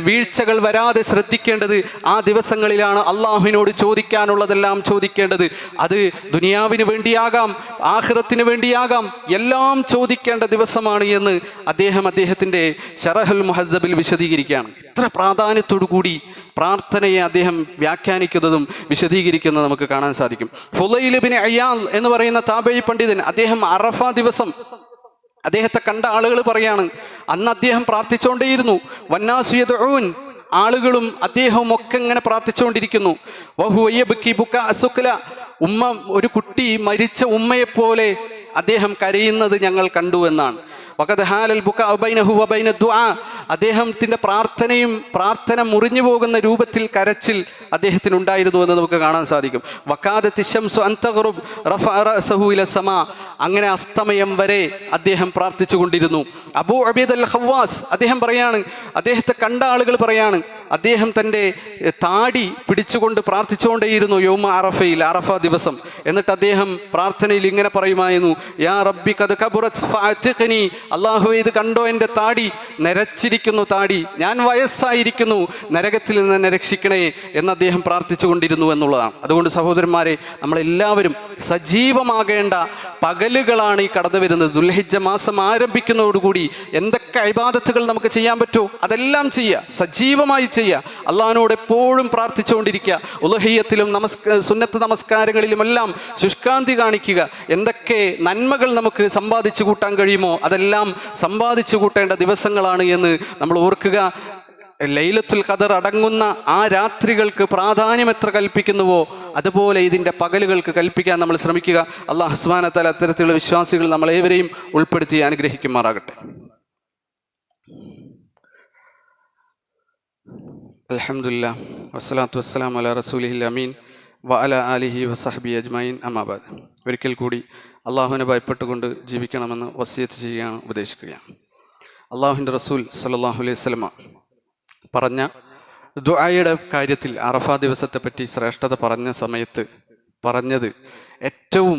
വീഴ്ചകൾ വരാതെ ശ്രദ്ധിക്കേണ്ടത്. ആ ദിവസങ്ങളിലാണ് അള്ളാഹുവിനോട് ചോദിക്കാനുള്ളതെല്ലാം ചോദിക്കേണ്ടത്. അത് ദുനിയാവിന് വേണ്ടിയാകാം, ആഖിറത്തിന് വേണ്ടിയാകാം, എല്ലാം ചോദിക്കേണ്ട ദിവസമാണ് എന്ന് അദ്ദേഹത്തിന്റെ ശറഹുൽ മുഹദ്ദബിൽ വിശദീകരിക്കുകയാണ്. ഇത്ര പ്രാധാന്യത്തോടു കൂടി പ്രാർത്ഥനയെ അദ്ദേഹം വ്യാഖ്യാനിക്കുന്നതും വിശദീകരിക്കുന്നതും നമുക്ക് കാണാൻ സാധിക്കും. ഫുളൈൽ ഇബ്നു അയ്യാദ് എന്ന് പറയുന്ന താബഈ പണ്ഡിതൻ, അദ്ദേഹം അറഫ ദിവസം അദ്ദേഹത്തെ കണ്ട ആളുകൾ പറയാണ്, അന്ന് അദ്ദേഹം പ്രാർത്ഥിച്ചുകൊണ്ടേയിരുന്നു. വന്നാസു യദ്ഊൻ, ആളുകളും അദ്ദേഹവും ഒക്കെ ഇങ്ങനെ പ്രാർത്ഥിച്ചുകൊണ്ടിരിക്കുന്നു. ഉമ്മ, ഒരു കുട്ടി മരിച്ച ഉമ്മയെപ്പോലെ അദ്ദേഹം കരയുന്നത് ഞങ്ങൾ കണ്ടു എന്നാണ്. അദ്ദേഹത്തിന്റെ പ്രാർത്ഥന മുറിഞ്ഞു പോകുന്ന രൂപത്തിൽ കരച്ചിൽ അദ്ദേഹത്തിനുണ്ടായിരുന്നു എന്ന് നമുക്ക് കാണാൻ സാധിക്കും. അങ്ങനെ അസ്തമയം വരെ അദ്ദേഹം പ്രാർത്ഥിച്ചു കൊണ്ടിരുന്നു. അബൂ ഉബൈദ അൽ ഖവാസ് അദ്ദേഹം പറയാണ്, അദ്ദേഹത്തെ കണ്ട ആളുകൾ പറയാണ്, അദ്ദേഹം തൻ്റെ താടി പിടിച്ചുകൊണ്ട് പ്രാർത്ഥിച്ചുകൊണ്ടേയിരുന്നു യൗമ അറഫയിൽ, അറഫ ദിവസം. എന്നിട്ട് അദ്ദേഹം പ്രാർത്ഥനയിൽ ഇങ്ങനെ പറയുമായിരുന്നു, യാ റബ്ബി ഖദ് കബറത് ഫഅതിഖ്നി, അല്ലാഹുവേ ഇത് കണ്ടോ, എൻ്റെ താടി നരച്ചിരിക്കുന്നു, താടി, ഞാൻ വയസ്സായിരിക്കുന്നു, നരകത്തിൽ നിന്ന് എന്നെ രക്ഷിക്കണേ എന്ന് അദ്ദേഹം പ്രാർത്ഥിച്ചു കൊണ്ടിരുന്നു എന്നുള്ളതാണ്. അതുകൊണ്ട് സഹോദരന്മാരെ, നമ്മളെല്ലാവരും സജീവമാകേണ്ട പകലുകളാണ് ഈ കടന്നു വരുന്നത്. ദുൽഹിജ്ജ മാസം ആരംഭിക്കുന്നതോടുകൂടി എന്തൊക്കെ ഇബാദത്തുകൾ നമുക്ക് ചെയ്യാൻ പറ്റുമോ അതെല്ലാം ചെയ്യുക, സജീവമായി ചെയ്യുക. അള്ളാഹിനോട് എപ്പോഴും പ്രാർത്ഥിച്ചുകൊണ്ടിരിക്കുക. ഉളുഹിയ്യത്തിലും സുന്നത്ത് നമസ്കാരങ്ങളിലുമെല്ലാം ശുഷ്കാന്തി കാണിക്കുക. എന്തൊക്കെ നന്മകൾ നമുക്ക് സമ്പാദിച്ചു കൂട്ടാൻ കഴിയുമോ അതെല്ലാം സമ്പാദിച്ചു കൂട്ടേണ്ട ദിവസങ്ങളാണ് എന്ന് നമ്മൾ ഓർക്കുക. ലൈലത്തുൽ ഖദർ അടങ്ങുന്ന ആ രാത്രികൾക്ക് പ്രാധാന്യം എത്ര കൽപ്പിക്കുന്നുവോ അതുപോലെ ഇതിൻ്റെ പകലുകൾക്ക് കൽപ്പിക്കാൻ നമ്മൾ ശ്രമിക്കുക. അല്ലാഹു സുബ്ഹാനഹു വ തആല അത്തരത്തിലുള്ള വിശ്വാസികൾ നമ്മളേവരെയും ഉൾപ്പെടുത്തി അനുഗ്രഹിക്കുമാറാകട്ടെ. അൽഹംദുലില്ലാഹ് വസ്സലാത്തു വസ്സലാമു അലാ റസൂലിഹിൽ അമീൻ വഅലാ ആലിഹി വസഹ്ബിഹി അജ്മഈൻ. അമ്മാ ബഅദ്. ഒരിക്കൽ കൂടി അള്ളാഹുവിനെ ഭയപ്പെട്ടുകൊണ്ട് ജീവിക്കണമെന്ന് വസിയത്ത് ചെയ്യുകയാണ്, ഉപദേശിക്കുകയാണ്. അള്ളാഹുവിൻ്റെ റസൂൽ സല്ലല്ലാഹു അലൈഹി വസല്ലമ പറഞ്ഞ ദുആയുടെ കാര്യത്തിൽ അറഫ ദിവസത്തെപ്പറ്റി ശ്രേഷ്ഠത പറഞ്ഞ സമയത്ത് പറഞ്ഞത്, ഏറ്റവും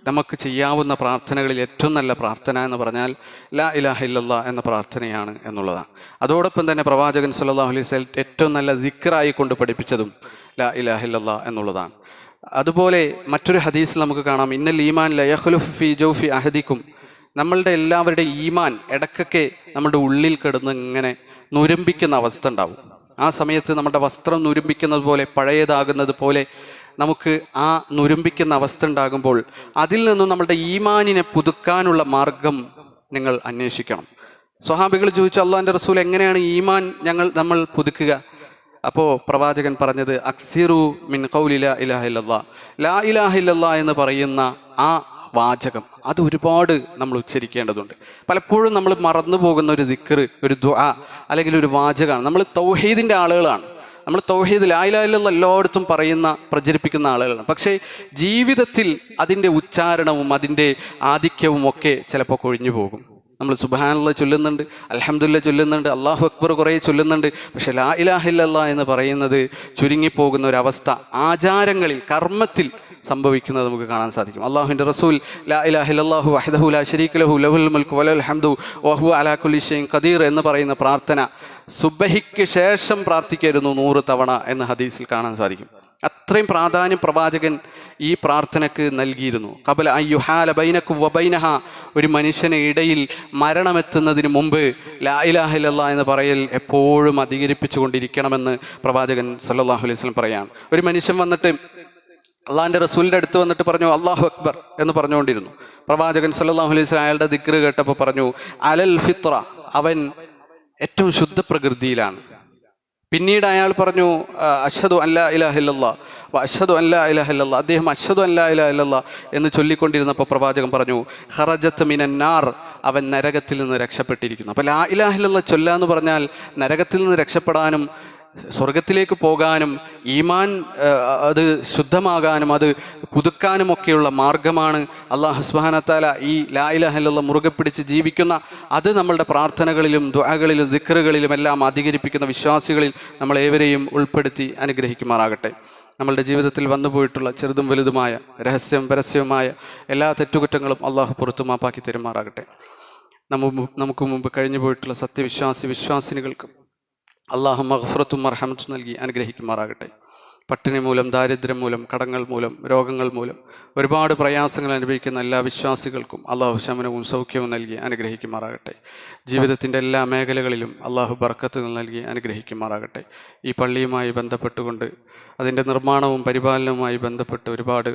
നമുക്ക് ചെയ്യാവുന്ന പ്രാർത്ഥനകളിൽ ഏറ്റവും നല്ല പ്രാർത്ഥന എന്ന് പറഞ്ഞാൽ ലാ ഇലാഹ ഇല്ലല്ലാഹ് എന്ന പ്രാർത്ഥനയാണ് എന്നുള്ളതാണ്. അതോടൊപ്പം തന്നെ പ്രവാചകൻ സല്ലല്ലാഹു അലൈഹി വസല്ലം ഏറ്റവും നല്ല ദിക്റായി കൊണ്ട് പഠിപ്പിച്ചതും ലാ ഇലാഹ ഇല്ലല്ലാഹ് എന്നുള്ളതാണ്. അതുപോലെ മറ്റൊരു ഹദീസിൽ നമുക്ക് കാണാം, ഇന്നൽ ഈമാൻ ല യഖ്ലുഫു ഫീ ജൗഫി അഹദിക്കും, നമ്മളുടെ എല്ലാവരുടെയും ഈമാൻ ഇടക്കൊക്കെ നമ്മുടെ ഉള്ളിൽ കിടന്ന് ഇങ്ങനെ നുരമ്പിക്കുന്ന അവസ്ഥ ഉണ്ടാവും. ആ സമയത്ത് നമ്മുടെ വസ്ത്രം നുരമ്പിക്കുന്നത് പോലെ, പഴയതാകുന്നത് പോലെ നമുക്ക് ആ നുരമ്പിക്കുന്ന അവസ്ഥ ഉണ്ടാകുമ്പോൾ അതിൽ നിന്നും നമ്മുടെ ഈമാനിനെ പുതുക്കാനുള്ള മാർഗം നിങ്ങൾ അന്വേഷിക്കണം. സ്വഹാബികൾ ചോദിച്ചു, അള്ളാഹിൻ്റെ റസൂൽ എങ്ങനെയാണ് ഈമാൻ നമ്മൾ പുതുക്കുക? അപ്പോൾ പ്രവാചകൻ പറഞ്ഞത്, അക്സിറു മിൻ ഖൗലി ലാ ഇലാഹ ഇല്ലല്ലാഹ്, ലാ ഇലാഹ ഇല്ലല്ലാഹ് എന്ന് പറയുന്ന ആ വാചകം അത് ഒരുപാട് നമ്മൾ ഉച്ചരിക്കേണ്ടതുണ്ട്. പലപ്പോഴും നമ്മൾ മറന്നു പോകുന്ന ഒരു ദിക്ർ, ഒരു ദുആ അല്ലെങ്കിൽ ഒരു വാചകമാണ്. നമ്മൾ തൗഹീദിൻ്റെ ആളുകളാണ്. നമ്മൾ തൗഹീദ് ലാ ഇലാഹ ഇല്ലല്ലാഹ് എല്ലായിടത്തും പ്രചരിപ്പിക്കുന്ന ആളുകളാണ്. പക്ഷേ ജീവിതത്തിൽ അതിൻ്റെ ഉച്ചാരണവും അതിൻ്റെ ആധിക്യവും ഒക്കെ ചിലപ്പോൾ കൊഴിഞ്ഞു പോകും. നമ്മൾ സുബ്ഹാനല്ലാഹ് ചൊല്ലുന്നുണ്ട്, അൽഹംദുലില്ലാഹ് ചൊല്ലുന്നുണ്ട്, അല്ലാഹു അക്ബർ കുറേ ചൊല്ലുന്നുണ്ട്, പക്ഷേ ലാ ഇലാഹ ഇല്ലല്ലാഹ് എന്ന് പറയുന്നത് ചുരുങ്ങിപ്പോകുന്ന ഒരവസ്ഥ ആചാരങ്ങളിൽ, കർമ്മത്തിൽ സംഭവിക്കുന്നത് നമുക്ക് കാണാൻ സാധിക്കും. അള്ളാഹുവിൻ്റെ റസൂൽ ലാ ഇലാഹ ഇല്ലല്ലാഹു വഹ്ദഹു ലാ ശരീക ലഹു ലഹുൽ മുൽക്കു വലഹുൽ ഹംദു വഹുവ അലാ കുല്ലി ഷൈഇൻ ഖദീർ എന്ന് പറയുന്ന പ്രാർത്ഥന സുബ്ഹിക്ക് ശേഷം പ്രാർത്ഥിക്കരുന്നു 100 തവണ എന്ന് ഹദീസിൽ കാണാൻ സാധിക്കും. അത്രയും പ്രാധാന്യം പ്രവാചകൻ ഈ പ്രാർത്ഥനയ്ക്ക് നൽകിയിരുന്നു. ഖബല അയ്യുഹാല ബൈനക്കും വബൈനഹ, ഒരു മനുഷ്യന് ഇടയിൽ മരണമെത്തുന്നതിന് മുമ്പ് ലാ ഇലാഹ ഇല്ലല്ലാഹ് എന്ന് പറയൽ എപ്പോഴും അധികരിപ്പിച്ചു കൊണ്ടിരിക്കണമെന്ന് പ്രവാചകൻ സല്ലല്ലാഹു അലൈഹി വസല്ലം പറയാണ്. ഒരു മനുഷ്യൻ വന്നിട്ട് അള്ളാഹിൻ്റെ റസൂലിൻ്റെ അടുത്ത് വന്നിട്ട് പറഞ്ഞു, അല്ലാഹു അക്ബർ എന്ന് പറഞ്ഞുകൊണ്ടിരുന്നു. പ്രവാചകൻ സല്ലല്ലാഹു അലൈഹി വസല്ലം അയാളുടെ ദിക്ർ കേട്ടപ്പോൾ പറഞ്ഞു, അലൽ ഫിത്ര, അവൻ ഏറ്റവും ശുദ്ധ പ്രകൃതിയിലാണ്. പിന്നീട് അയാൾ പറഞ്ഞു അഷ്ഹദു അല്ലാ ഇലാഹ ഇല്ലല്ലാഹ് അഷ്ഹദു അല്ലാ ഇലാഹ ഇല്ലല്ലാഹ്. അദ്ദേഹം അഷ്ഹദു അല്ലാ ഇലാഹ ഇല്ലല്ലാഹ് എന്ന് ചൊല്ലിക്കൊണ്ടിരുന്നപ്പോൾ പ്രവാചകൻ പറഞ്ഞു ഖറജത്ത് മിനന്നാർ, അവൻ നരകത്തിൽ നിന്ന് രക്ഷപ്പെട്ടിരിക്കുന്നു. അപ്പോൾ ലാ ഇലാഹ ഇല്ലല്ലാഹ് ചൊല്ലുക എന്ന് പറഞ്ഞാൽ നരകത്തിൽ നിന്ന് രക്ഷപ്പെടാനും സ്വർഗത്തിലേക്ക് പോകാനും ഈമാൻ അത് ശുദ്ധമാകാനും അത് പുതുക്കാനുമൊക്കെയുള്ള മാർഗമാണ്. അല്ലാഹു സുബ്ഹാനഹു വ തആല ഈ ലാ ഇലാഹ ഇല്ലല്ലാഹ് മുറുകെ പിടിച്ച് ജീവിക്കുന്ന, അത് നമ്മളുടെ പ്രാർത്ഥനകളിലും ദുആകളിലും ദിക്റുകളിലും എല്ലാം അധികരിപ്പിക്കുന്ന വിശ്വാസികളിൽ നമ്മളേവരെയും ഉൾപ്പെടുത്തി അനുഗ്രഹിക്കുമാറാകട്ടെ. നമ്മളുടെ ജീവിതത്തിൽ വന്നുപോയിട്ടുള്ള ചെറുതും വലുതുമായ രഹസ്യം പരസ്യവുമായ എല്ലാ തെറ്റുകുറ്റങ്ങളും അള്ളാഹു പുറത്തു മാപ്പാക്കി തരുമാറാകട്ടെ. നമുക്ക് മുമ്പ് കഴിഞ്ഞു പോയിട്ടുള്ള വിശ്വാസിനികൾക്കും അള്ളാഹു മഗ്ഫിറത്തും മർഹമത്തും നൽകി അനുഗ്രഹിക്കുമാറാകട്ടെ. പട്ടിണി മൂലം, ദാരിദ്ര്യം മൂലം, കടങ്ങൾ മൂലം, രോഗങ്ങൾ മൂലം ഒരുപാട് പ്രയാസങ്ങൾ അനുഭവിക്കുന്ന എല്ലാ വിശ്വാസികൾക്കും അള്ളാഹു ശമനവും സൗഖ്യവും നൽകി അനുഗ്രഹിക്കുമാറാകട്ടെ. ജീവിതത്തിൻ്റെ എല്ലാ മേഖലകളിലും അള്ളാഹു ബർക്കത്തുകൾ നൽകി അനുഗ്രഹിക്കുമാറാകട്ടെ. ഈ പള്ളിയുമായി ബന്ധപ്പെട്ടുകൊണ്ട് അതിൻ്റെ നിർമ്മാണവും പരിപാലനവുമായി ബന്ധപ്പെട്ട് ഒരുപാട്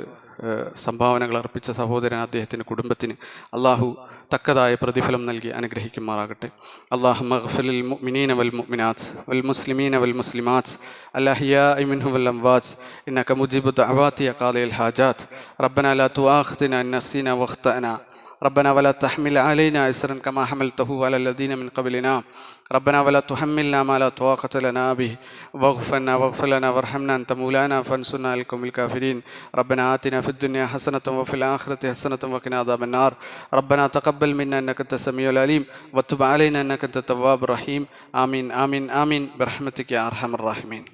സംഭാവനകൾ അർപ്പിച്ച സഹോദരൻ, അദ്ദേഹത്തിൻ്റെ കുടുംബത്തിന് അള്ളാഹു തക്കതായ പ്രതിഫലം നൽകി അനുഗ്രഹിക്കുമാറാകട്ടെ. അല്ലാഹുമ്മ ഗ്ഫിർ ലിൽ മുഅ്മിനീന വൽ മുഅ്മിനാത്ത് വൽ മുസ്ലിമീന വൽ മുസ്ലിമാത്ത് അൽഅഹ്യാഇ മിൻഹും വൽ അംവാത്ത് ഇന്നക മുജീബു ദഅവാതി ഖാദിൽ ഹാജാത്ത് റബ്ബനാ ലാ തുആഖിദ്നാ ഇൻ നസീനാ വഖ്തഅനാ റബ്ബനാ വലാ തഹ്മിൽ അലൈനാ ഇസ്റൻ കമാ ഹമൽതഹു അലൽ ലദീന മിൻ ഖബ്ലിനാ ربنا ولا تحملنا ما لا طاقة لنا به واغفر لنا وارحمنا أنت مولانا فانصرنا على القوم الكافرين. ربنا آتنا في الدنيا حسنة وفي الآخرة حسنة وقنا عذاب النار. ربنا تقبل منا إنك أنت السميع العليم وتب علينا إنك أنت التواب الرحيم. آمين آمين آمين برحمتك يا أرحم الراحمين.